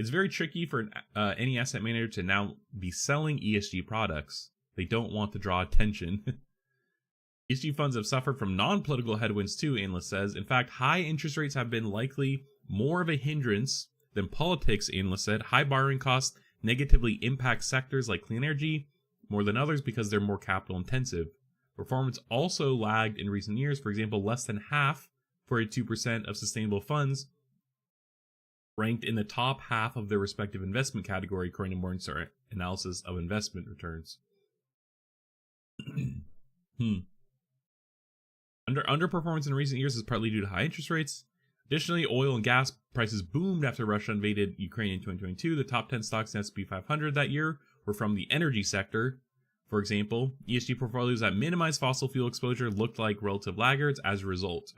It's very tricky for any asset manager to now be selling ESG products. They don't want to draw attention. ESG funds have suffered from non-political headwinds too, analyst says. In fact, high interest rates have been likely more of a hindrance than politics, analyst said. High borrowing costs negatively impact sectors like clean energy more than others because they're more capital intensive. Performance also lagged in recent years. For example, less than half 42% of sustainable funds ranked in the top half of their respective investment category, according to Morningstar analysis of investment returns. Underperformance in recent years is partly due to high interest rates. Additionally, oil and gas prices boomed after Russia invaded Ukraine in 2022. The top 10 stocks in S&P 500 that year were from the energy sector. For example, ESG portfolios that minimize fossil fuel exposure looked like relative laggards as a result.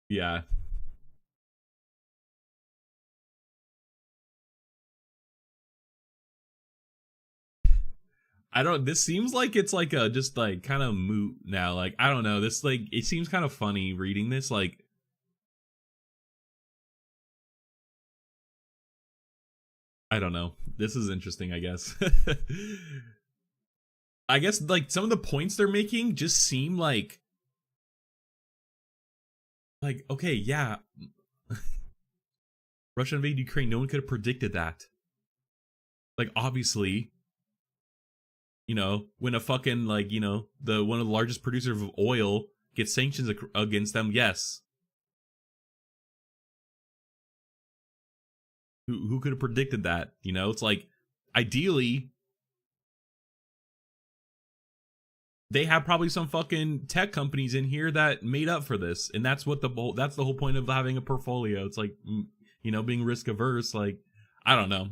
Yeah. This seems like it's like a just like kind of moot now. Like, I don't know. This like, it seems kind of funny reading this. Like, I don't know. This is interesting, I guess. I guess like some of the points they're making just seem like okay, yeah. Russia invaded Ukraine. No one could have predicted that. Like, obviously, you know, when a fucking like, you know, the one of the largest producers of oil gets sanctions against them, yes. Who could have predicted that? You know, it's like ideally they have probably some fucking tech companies in here that made up for this, and that's what that's the whole point of having a portfolio. It's like, you know, being risk averse. Like, I don't know.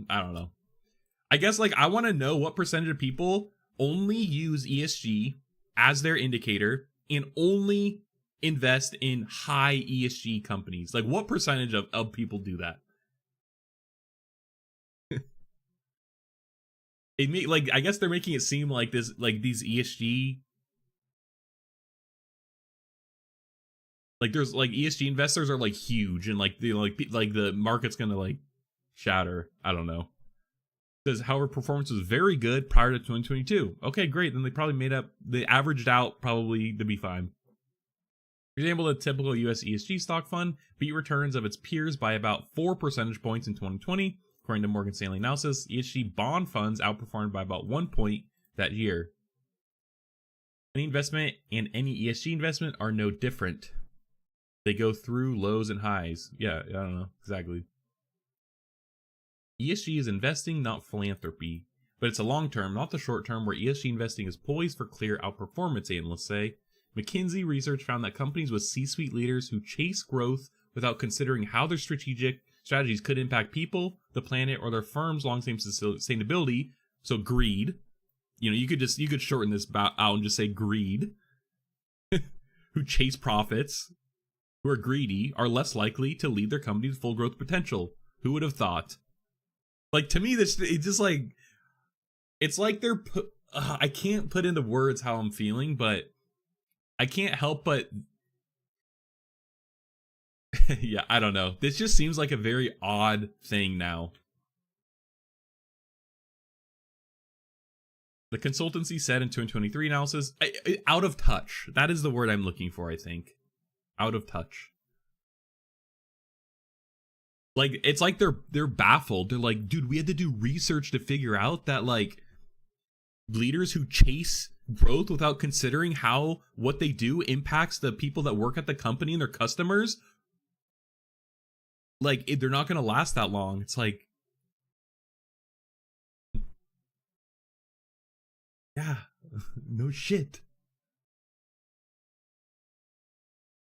I guess like I want to know what percentage of people only use ESG as their indicator and only invest in high ESG companies. Like, what percentage of people do that? Like, I guess they're making it seem like this, like these ESG, like there's like ESG investors are like huge and like the like the market's gonna like shatter. I don't know. It says, however, performance was very good prior to 2022. Okay, great. Then they averaged out probably to be fine. For example, the typical US ESG stock fund beat returns of its peers by about 4 percentage points in 2020. According to Morgan Stanley analysis, ESG bond funds outperformed by about 1 point that year. Any investment and any ESG investment are no different. They go through lows and highs. Yeah, I don't know. Exactly. ESG is investing, not philanthropy. But it's a long term, not the short term, where ESG investing is poised for clear outperformance, analysts say. McKinsey research found that companies with C-suite leaders who chase growth without considering how their strategies could impact people, the planet, or their firm's long-term sustainability, so greed. You know, you could shorten this out and just say greed. Who chase profits, who are greedy, are less likely to lead their company to full growth potential. Who would have thought? Like, to me, it's just like, it's like they're I can't put into words how I'm feeling, but I can't help but yeah, I don't know. This just seems like a very odd thing now. The consultancy said in 2023 analysis, out of touch. That is the word I'm looking for, I think. Out of touch. Like, it's like they're baffled. They're like, dude, we had to do research to figure out that, like, leaders who chase growth without considering how what they do impacts the people that work at the company and their customers, like, they're not going to last that long. It's like, yeah, no shit.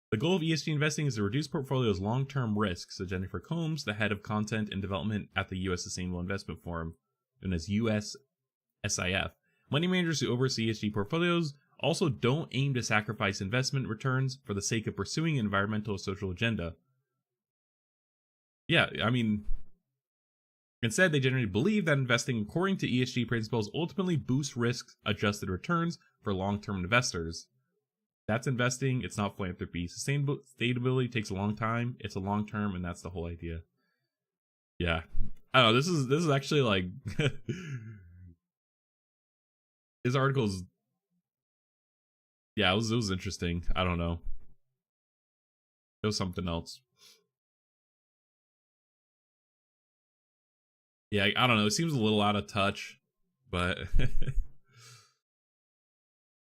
The goal of ESG investing is to reduce portfolios' long-term risks, said Jennifer Combs, the head of content and development at the U.S. Sustainable Investment Forum, known as USSIF. Money managers who oversee ESG portfolios also don't aim to sacrifice investment returns for the sake of pursuing an environmental or social agenda. Yeah, I mean, instead, they generally believe that investing according to ESG principles ultimately boosts risk-adjusted returns for long-term investors. That's investing, it's not philanthropy. Sustainability takes a long time, it's a long term, and that's the whole idea. Yeah. I don't know, this is actually like this article's, yeah, it was interesting. I don't know. It was something else. Yeah, I don't know, it seems a little out of touch, but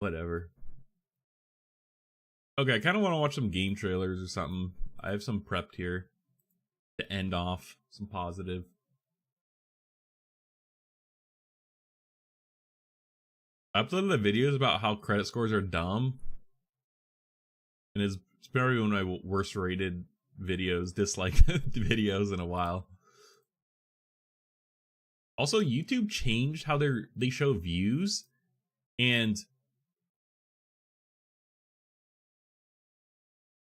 Whatever. Okay, I kind of want to watch some game trailers or something. I have some prepped here to end off some positive. I uploaded the videos about how credit scores are dumb, and it's probably one of my worst rated videos, disliked videos in a while. Also, YouTube changed how they show views, and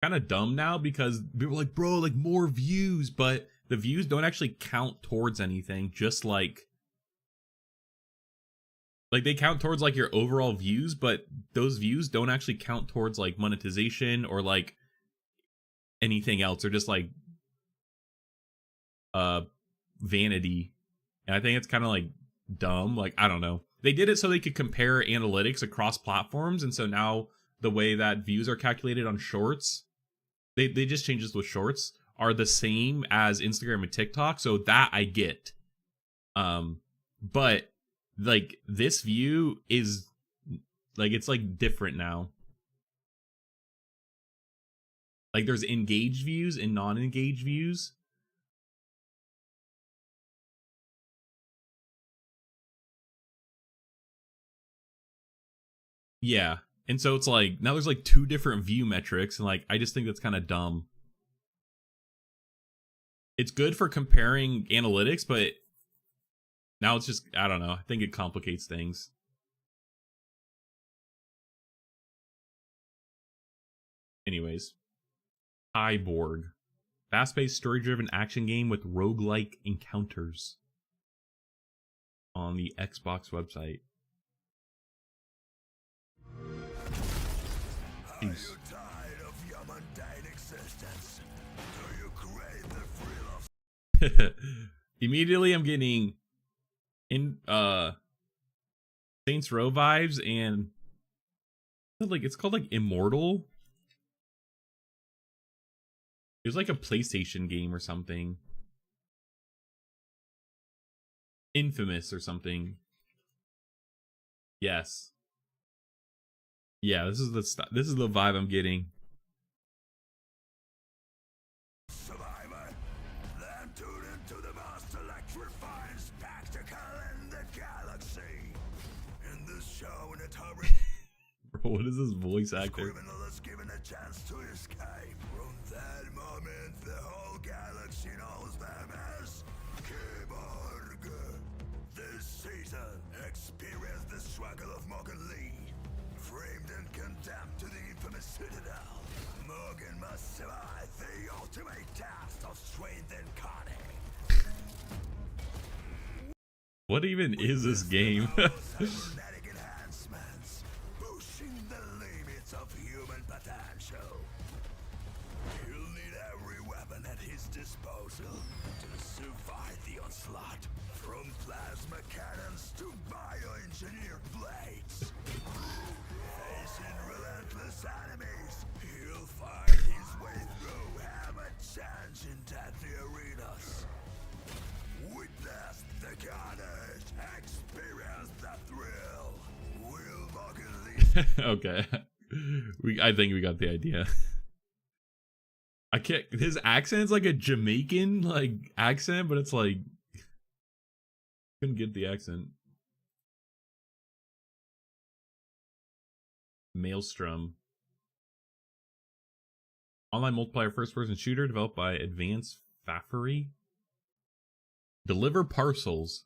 kind of dumb now because people are like, bro, like more views, but the views don't actually count towards anything. Just like they count towards like your overall views, but those views don't actually count towards like monetization or like anything else. They're just like vanity. And I think it's kind of like dumb. Like, I don't know. They did it so they could compare analytics across platforms, and so now the way that views are calculated on shorts, they just changed this with shorts, are the same as Instagram and TikTok. So that I get. But like this view is like, it's like different now. Like there's engaged views and non-engaged views. Yeah. And so it's like now there's like two different view metrics, and like I just think that's kind of dumb. It's good for comparing analytics, but now it's just, I don't know. I think it complicates things. Anyways, Cyborg. Fast-paced, story-driven action game with roguelike encounters on the Xbox website. Are you tired of your mundane existence? Do you crave the thrill of Immediately I'm getting in Saints Row vibes, and like it's called like Immortal. It was like a PlayStation game or something. Infamous or something. Yes. Yeah, this is the vibe I'm getting. survivor? Then tune into the most electrifying spectacle in the galaxy. In this show, an atomic Bro, what is this voice actor? criminal is given a chance to escape. From that moment, the whole galaxy knows them as Cyborg. This season, experience the struggle of Morgan Lee. Framed and condemned to the infamous Citadel, Morgan must survive the ultimate test of strength incarnate. What even is this game? Cybernetic enhancements, pushing the limits of human potential. He'll need every weapon at his disposal to survive the onslaught. From plasma cannons to bioengineered blades. Facing relentless enemies, he'll fight his way through ever-changing deadly arenas. Witness the carnage, experience the thrill. Will Morgan Lee Okay. I think we got the idea. I can't, his accent's like a Jamaican like accent, but it's like couldn't get the accent. Maelstrom. Online multiplayer first-person shooter developed by Advanced Faffery. Deliver parcels.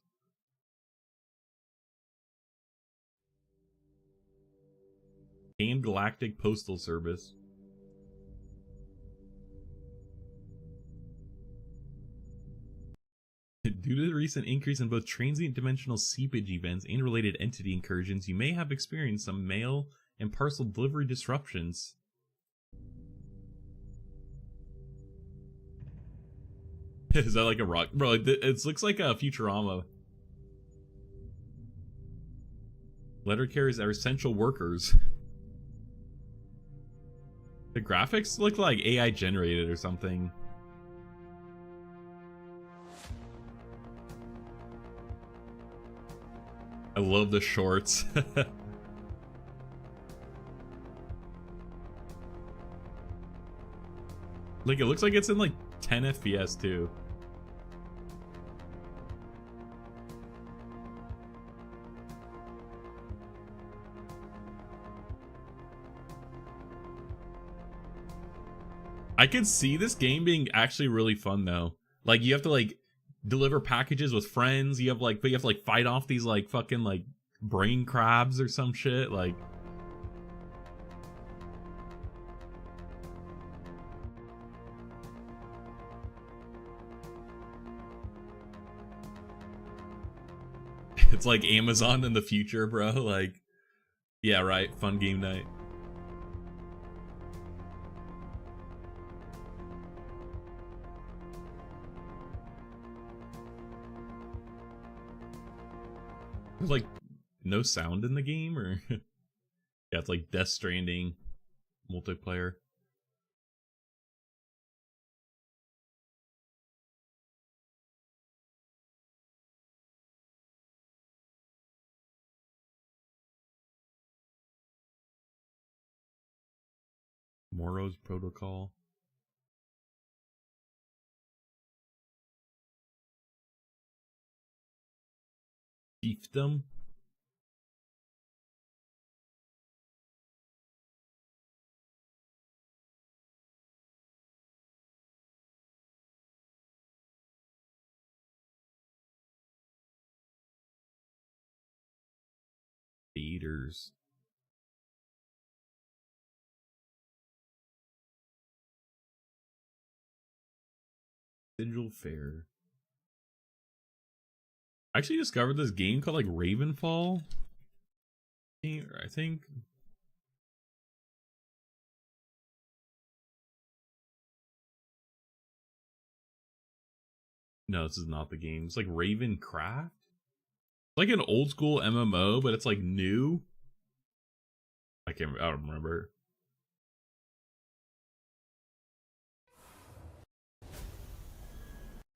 Pan Galactic Postal Service. Due to the recent increase in both transient dimensional seepage events and related entity incursions, you may have experienced some mail and parcel delivery disruptions. Is that like a rock? Bro, it looks like a Futurama. Letter carriers are essential workers. The graphics look like AI generated or something. I love the shorts. Like, it looks like it's in like 10 FPS too. I could see this game being actually really fun though. Like, you have to like deliver packages with friends. You have like, but you have to like fight off these like fucking like brain crabs or some shit. Like, it's like Amazon in the future, bro. Like, yeah, right. Fun game night. There's like no sound in the game, or yeah, it's like Death Stranding multiplayer. Morrow's Protocol. Fiefdom. Theaters. Sigil Fair. I actually discovered this game called like Ravenfall. I think. No, this is not the game. It's like Ravencraft. It's like an old school MMO, but it's like new. I don't remember.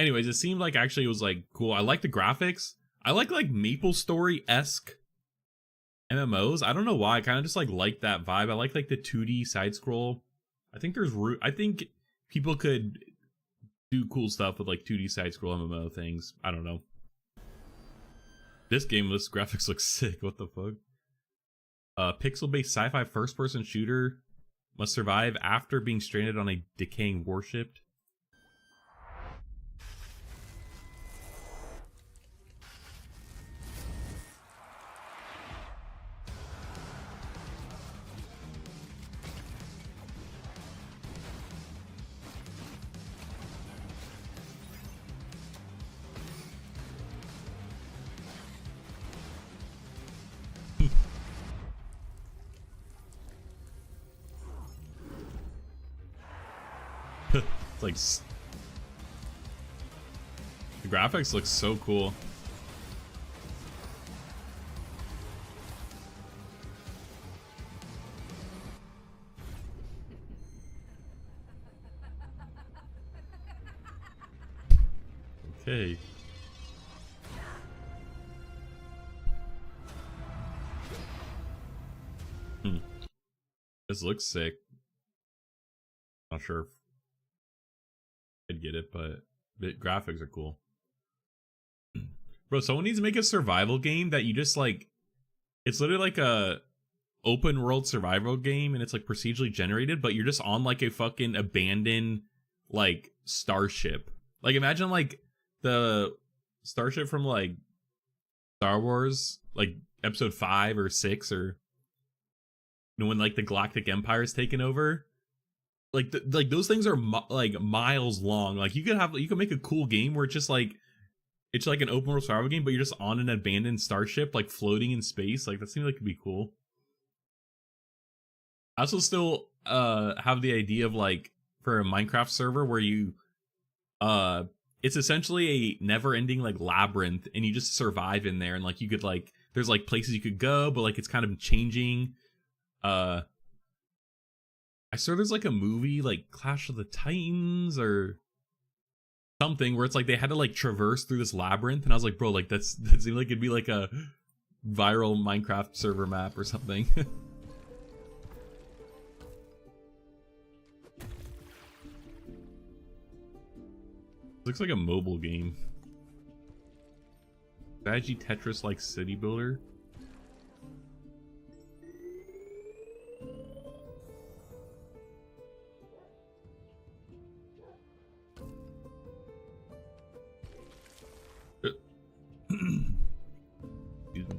Anyways, it seemed like actually it was like cool. I like the graphics. I like MapleStory-esque MMOs. I don't know why. I kind of just like that vibe. I like the 2D side scroll. I think I think people could do cool stuff with like 2D side scroll MMO things. I don't know. This graphics looks sick. What the fuck? Pixel-based sci-fi first-person shooter must survive after being stranded on a decaying warship. It's like the graphics look so cool. Okay. This looks sick. Not sure if I'd get it, but the graphics are cool. Bro, someone needs to make a survival game that you just like, it's literally like a open world survival game, and it's like procedurally generated, but you're just on like a fucking abandoned like starship. Like, imagine like the starship from like Star Wars, like episode 5 or 6, or you know, when like the Galactic Empire is taken over. Like like those things are like miles long. Like you could make a cool game where it's just like, it's like an open world survival game, but you're just on an abandoned starship, like floating in space. Like that seems like it'd be cool. I also still have the idea of like, for a Minecraft server where you it's essentially a never-ending like labyrinth, and you just survive in there, and like you could like, there's like places you could go, but like it's kind of changing. I saw there's like a movie like Clash of the Titans or something where it's like they had to like traverse through this labyrinth, and I was like, bro, like that seemed like it'd be like a viral Minecraft server map or something. Looks like a mobile game. Strategy Tetris like city builder. Excuse me.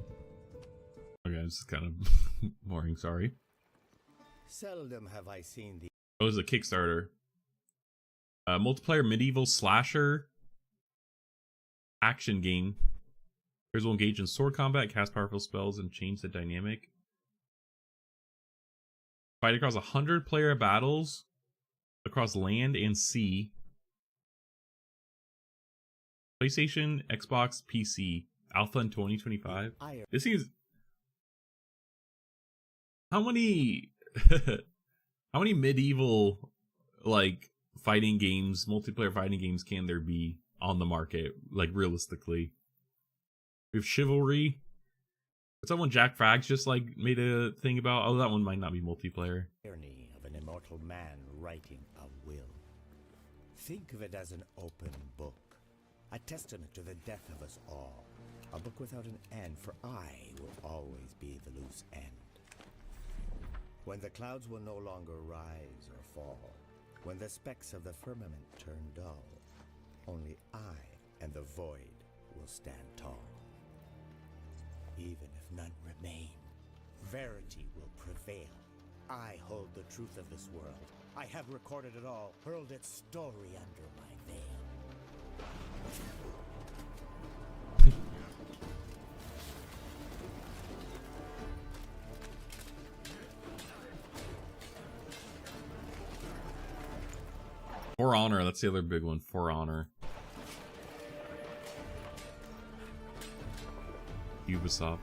Okay, this is kind of boring, sorry. Seldom have I seen the Oh, it was a Kickstarter. Multiplayer medieval slasher action game. Players will engage in sword combat, cast powerful spells, and change the dynamic. Fight across 100 player battles across land and sea. PlayStation, Xbox, PC. Alpha in 2025. This seems... How many... how many medieval, like, fighting games, multiplayer fighting games can there be on the market, like, realistically? We have Chivalry. What's that one Jack Frags just, like, made a thing about? Oh, that one might not be multiplayer. irony of an immortal man writing a will. Think of it as an open book, a testament to the death of us all. A book without an end, for I will always be the loose end. When the clouds will no longer rise or fall, when the specks of the firmament turn dull, only I and the void will stand tall. Even if none remain, verity will prevail. I hold the truth of this world. I have recorded it all, hurled its story under my veil. For Honor, that's the other big one. For Honor. Ubisoft.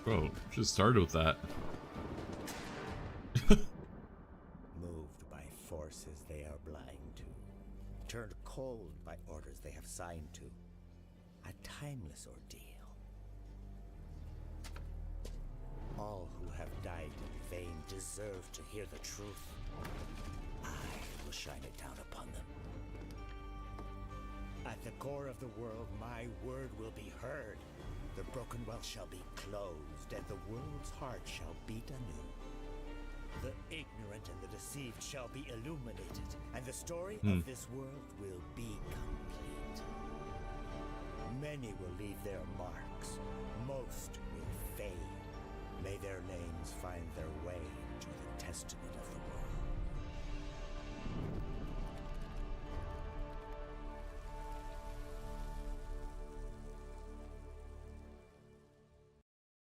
Bro, just started with that. Moved by forces they are blind to, turned cold by orders they have signed to. A timeless ordeal. All who have died in vain deserve to hear the truth. I will shine it down upon them. At the core of the world, my word will be heard. The broken well shall be closed, and the world's heart shall beat anew. The ignorant and the deceived shall be illuminated, and the story of this world will be complete. Many will leave their marks, most will fade. May their names find their way to the testament of the world.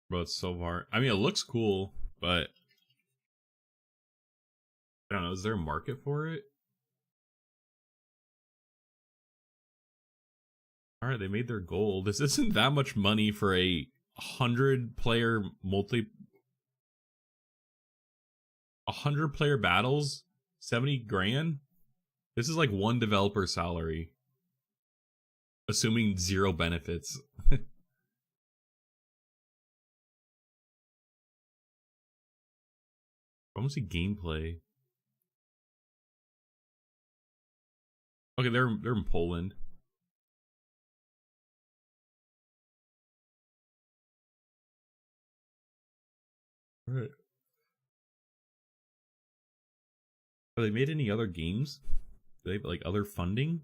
Bro, it's so hard. I mean, it looks cool, but I don't know. Is there a market for it? All right, they made their goal. This isn't that much money for a 100-player 100-player battles. 70 grand. This is like one developer salary, assuming zero benefits. I want to see gameplay. Okay, they're in Poland. All right. Have they made any other games? Do they have like other funding?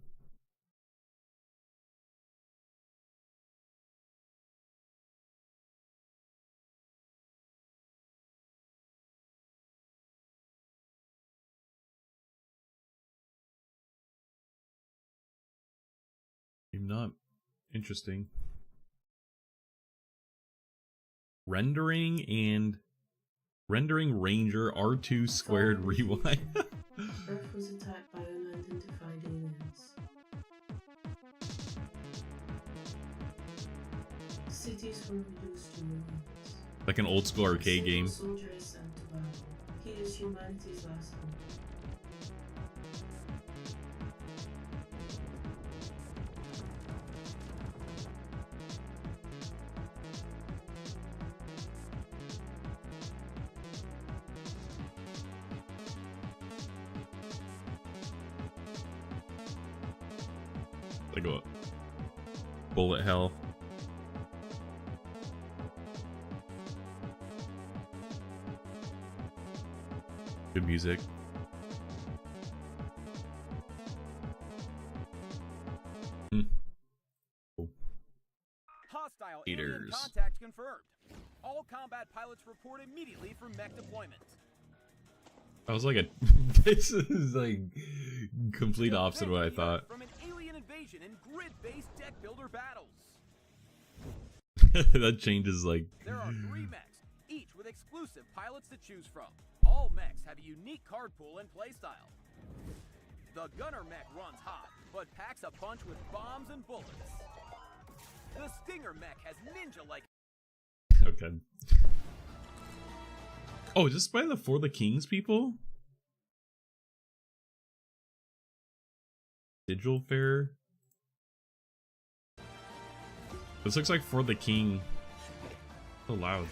Not interesting. Rendering Ranger R2 squared rewind. Earth was attacked by unidentified aliens. cities were reduced to ruins. Like an old school arcade A game. single soldier is sent to battle. He is humanity's last hope. Like a bullet hell. Good music. Cool. Hostile Haters. alien contact confirmed. All combat pilots report immediately for mech deployment. I was like a this is like complete opposite of what I thought. From an alien invasion in grid-based deck builder battles. That changes like There are 3 mechs, each with exclusive pilots to choose from. All mechs have a unique card pool and playstyle. The gunner mech runs hot, but packs a punch with bombs and bullets. The stinger mech has ninja-like. okay. Oh, is this by the For the Kings people? Digital Fair? This looks like For the King. So loud.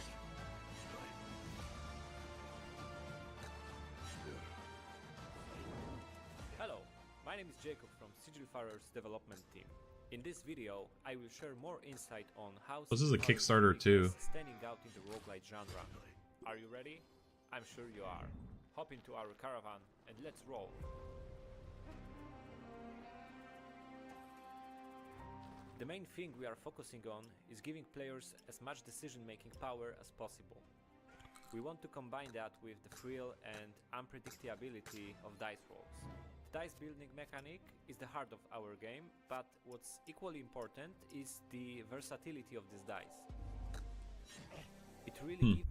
Hello, my name is Jacob from Sigil Farer's development team. In this video, I will share more insight on how This is a Sigil Farer's Kickstarter uniqueness too. is standing out in the roguelite genre. Are you ready? I'm sure you are. Hop into our caravan and let's roll. The main thing we are focusing on is giving players as much decision-making power as possible. We want to combine that with the thrill and unpredictability of dice rolls. The dice building mechanic is the heart of our game, but what's equally important is the versatility of these dice. It really gives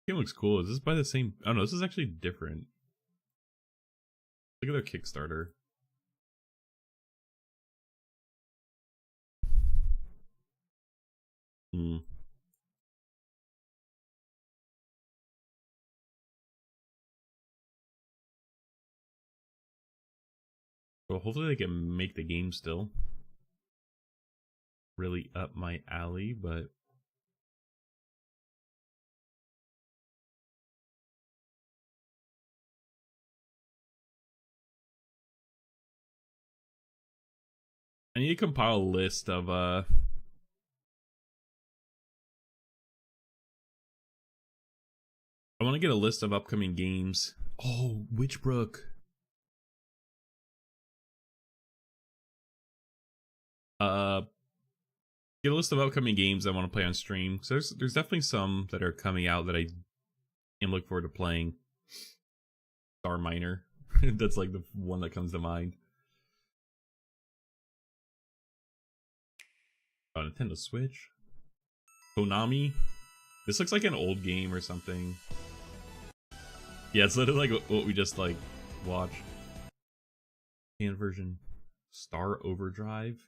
Game looks cool. Is this by the same? Oh no, this is actually different. Look at their Kickstarter. Well, hopefully they can make the game still. Really up my alley, but I need to compile a list of I want to get a list of upcoming games. Oh, Witchbrook. Get a list of upcoming games I want to play on stream. So there's definitely some that are coming out that I am looking forward to playing. Star Miner. That's like the one that comes to mind. Nintendo Switch. Konami. This looks like an old game or something. Yeah, it's literally like what we just like watched. Fan version. Star Overdrive.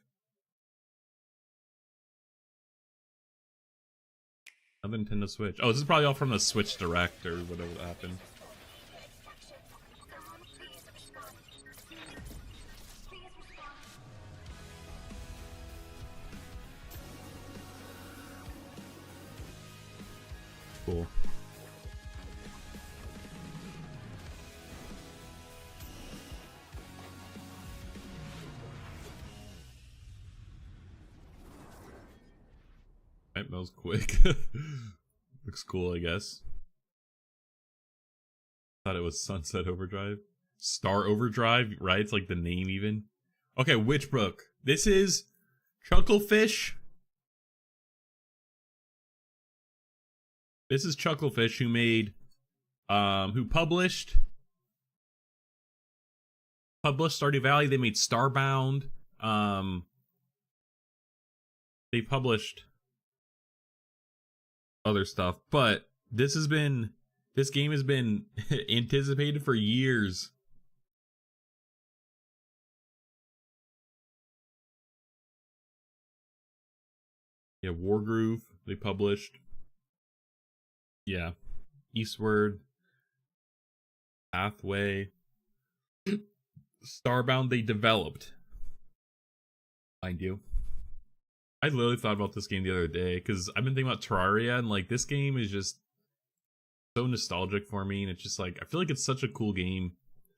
Another Nintendo Switch. Oh, this is probably all from the Switch Direct or whatever happened. Cool. Right, that was quick. Looks cool, I guess. Thought it was Sunset Overdrive. Star Overdrive, right? It's like the name even. Okay, Witchbrook. This is Chucklefish. This is Chucklefish who made who published Stardew Valley. They made Starbound. They published other stuff, but this game has been anticipated for years. Yeah, Wargroove, they published. Yeah. Eastward. Pathway. Starbound, they developed. Mind you. I literally thought about this game the other day, because I've been thinking about Terraria, and like, this game is just so nostalgic for me, and it's just like, I feel like it's such a cool game.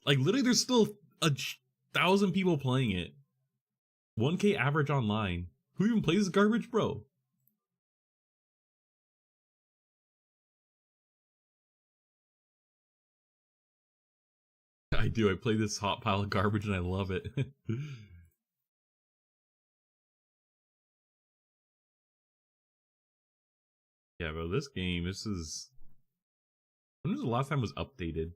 Like, literally, there's still 1,000 people playing it. 1K average online. Who even plays this garbage, bro? I do. I play this hot pile of garbage and I love it. Yeah, bro, this game, this is... When was the last time it was updated?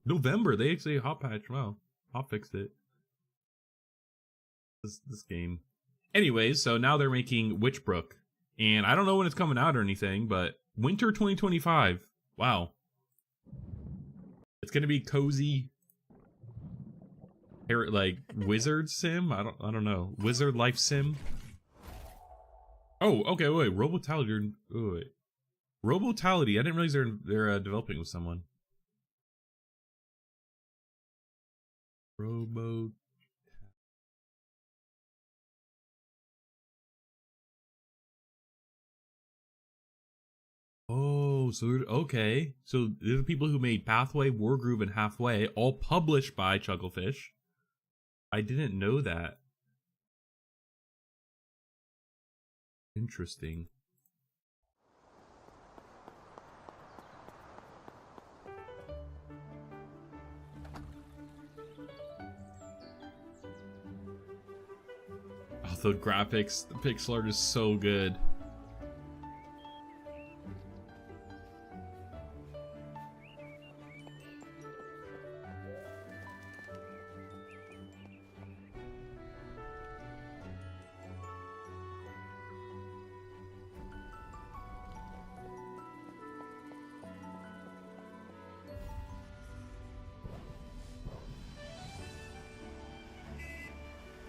November, they actually hot patched. Wow. Hot fixed it. This game. Anyways, so now they're making Witchbrook. And I don't know when it's coming out or anything, but winter 2025. Wow. It's gonna be cozy, like wizard sim. I don't know. Wizard life sim. Oh, okay. Wait, Robotality. Wait, Robotality. I didn't realize they're developing with someone. Robo. Oh, so okay. So they're the people who made Pathway, Wargroove, and Halfway, all published by Chucklefish. I didn't know that. Interesting. Oh, the graphics, the pixel art is so good.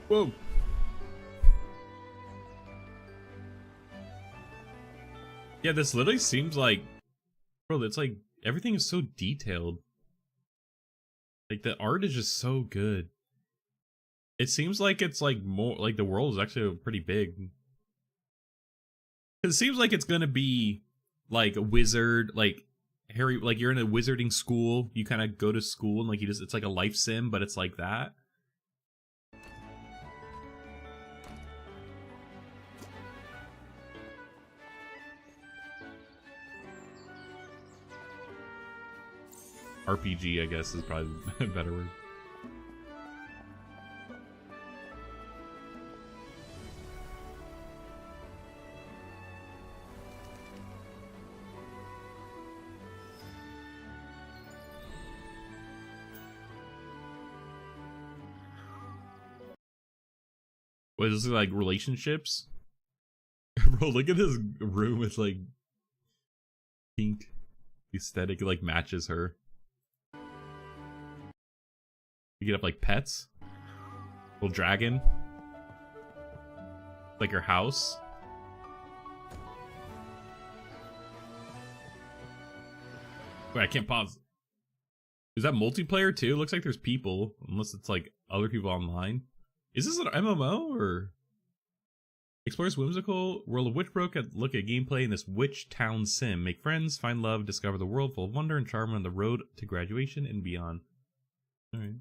Whoa. Yeah, this literally seems like, bro, it's like everything is so detailed. Like the art is just so good. It seems like it's like more like the world is actually pretty big. It seems like it's gonna be like a wizard, like Harry, like you're in a wizarding school. You kind of go to school and like it's like a life sim, but it's like that. RPG, I guess, is probably a better word. What is this, like relationships? Bro, look at this room. It's like pink aesthetic. It like matches her. You get up like pets. Little dragon. Like her house. Wait, I can't pause. Is that multiplayer too? Looks like there's people. Unless it's like other people online. Is this an MMO or? Explores whimsical world of Witchbrook. Look at gameplay in this witch town sim. Make friends, find love, discover the world full of wonder and charm on the road to graduation and beyond. Alright.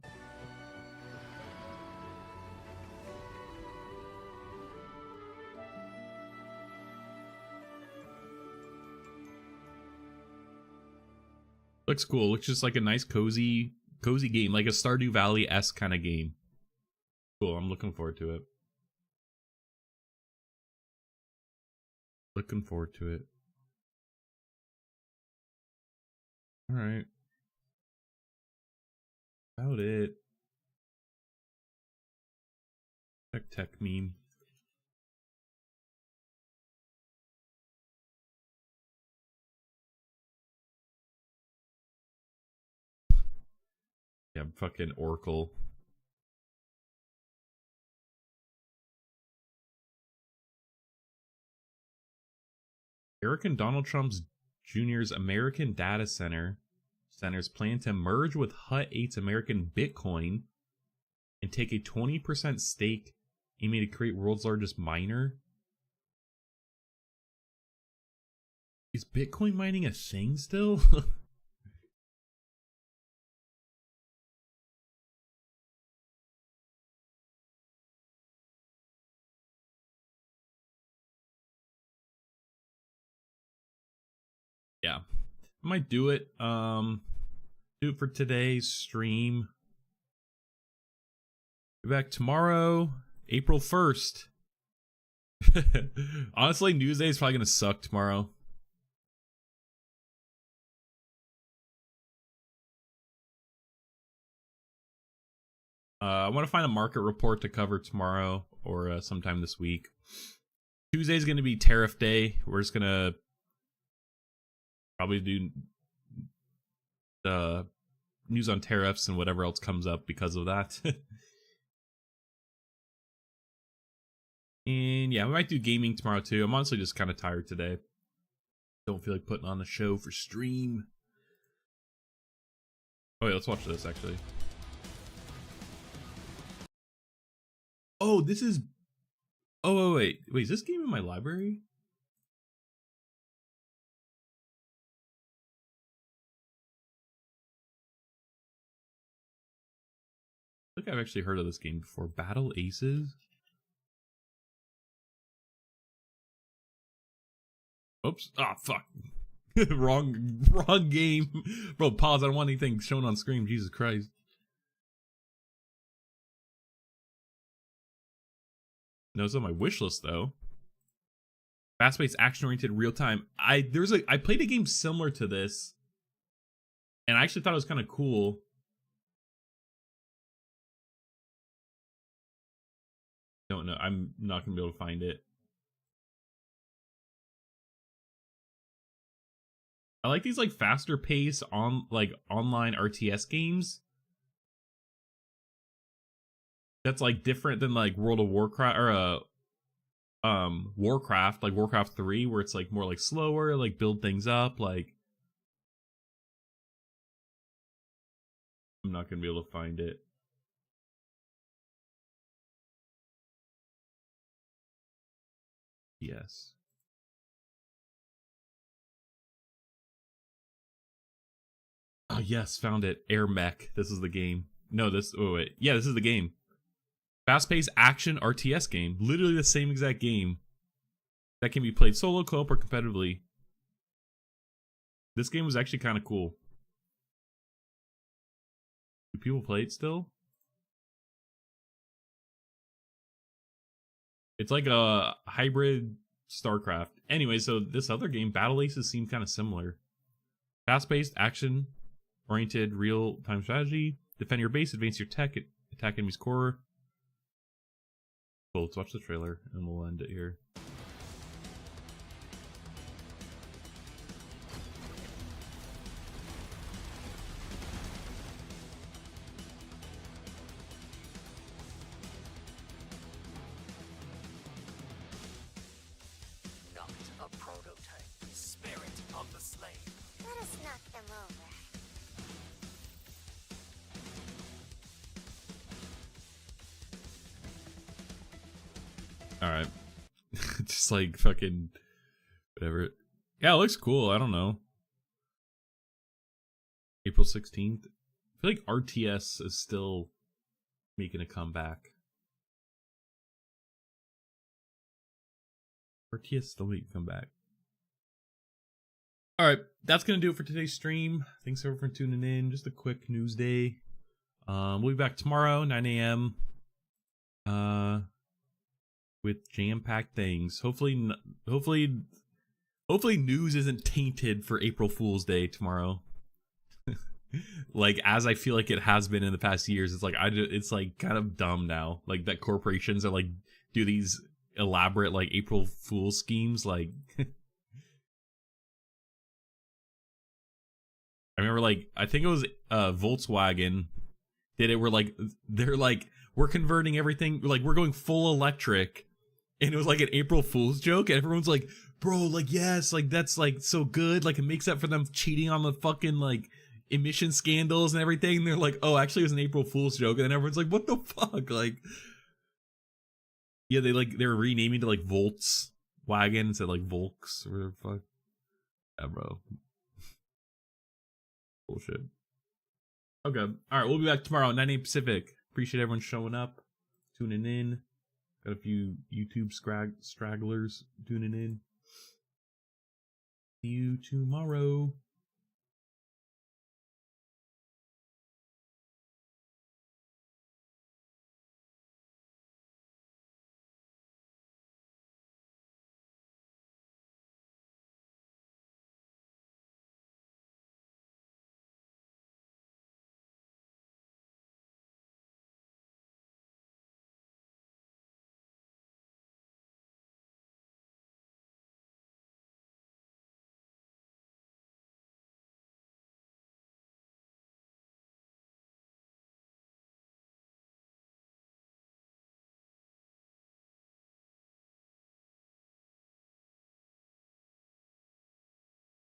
Looks cool. Looks just like a nice cozy game, like a Stardew Valley-esque kind of game. Cool, I'm looking forward to it. Looking forward to it. Alright. About it. Tech meme. Yeah, fucking Oracle. Eric and Donald Trump Jr.'s American data centers plan to merge with Hut 8's American Bitcoin and take a 20% stake aiming to create world's largest miner. Is Bitcoin mining a thing still? Yeah, I might do it. Do it for today's stream. Be back tomorrow, April 1st. Honestly, Newsday is probably gonna suck tomorrow. I want to find a market report to cover tomorrow or sometime this week. Tuesday is going to be tariff day. We're just going to probably do the news on tariffs and whatever else comes up because of that. And yeah, we might do gaming tomorrow too. I'm honestly just kind of tired today. Don't feel like putting on a show for stream. Oh wait, let's watch this actually. Oh, this is... Oh, wait, is this game in my library? I think I've actually heard of this game before. Battle Aces? Oops. Ah, fuck. wrong game. Bro, pause. I don't want anything shown on screen. Jesus Christ. No, it's on my wish list though. Fast-paced, action-oriented, real-time. I played a game similar to this, and I actually thought it was kind of cool. Don't know. I'm not gonna be able to find it. I like these like faster pace on like online RTS games. That's like different than like World of Warcraft or Warcraft, like Warcraft 3, where it's like more like slower, like build things up. Like I'm not gonna be able to find it. Yes. Oh yes, found it. Air Mech. This is the game. No, this. Oh wait, yeah, this is the game. Fast-paced action RTS game. Literally the same exact game. That can be played solo, co-op, or competitively. This game was actually kind of cool. Do people play it still? It's like a hybrid StarCraft. Anyway, so this other game, Battle Aces, seemed kind of similar. Fast-paced, action-oriented, real-time strategy. Defend your base, advance your tech, attack enemy's core. Cool, let's watch the trailer, and we'll end it here. Not a prototype. Spirit of the slave. Let us knock them over. Alright. Just like fucking whatever. Yeah, it looks cool. I don't know. April 16th. I feel like RTS is still making a comeback. RTS still making a comeback. Alright, that's gonna do it for today's stream. Thanks everyone for tuning in. Just a quick news day. We'll be back tomorrow, 9 a.m. With jam-packed things. Hopefully news isn't tainted for April Fool's Day tomorrow. Like, as I feel like it has been in the past years, it's like it's like kind of dumb now. Like that corporations are like do these elaborate like April Fool's schemes. Like, I remember like I think it was Volkswagen did it. Where like they're like we're converting everything. Like we're going full electric. And it was like an April Fool's joke, and everyone's like, bro, like, yes, like, that's like so good, like, it makes up for them cheating on the fucking like emission scandals and everything. And they're like, oh, actually it was an April Fool's joke. And then everyone's like, what the fuck? Like, yeah, they were renaming to like Volkswagen instead of like Volks or fuck. Yeah, bro. Bullshit. Okay. All right, we'll be back tomorrow at 9 a.m. Pacific. Appreciate everyone showing up, tuning in. Got a few YouTube stragglers tuning in. See you tomorrow.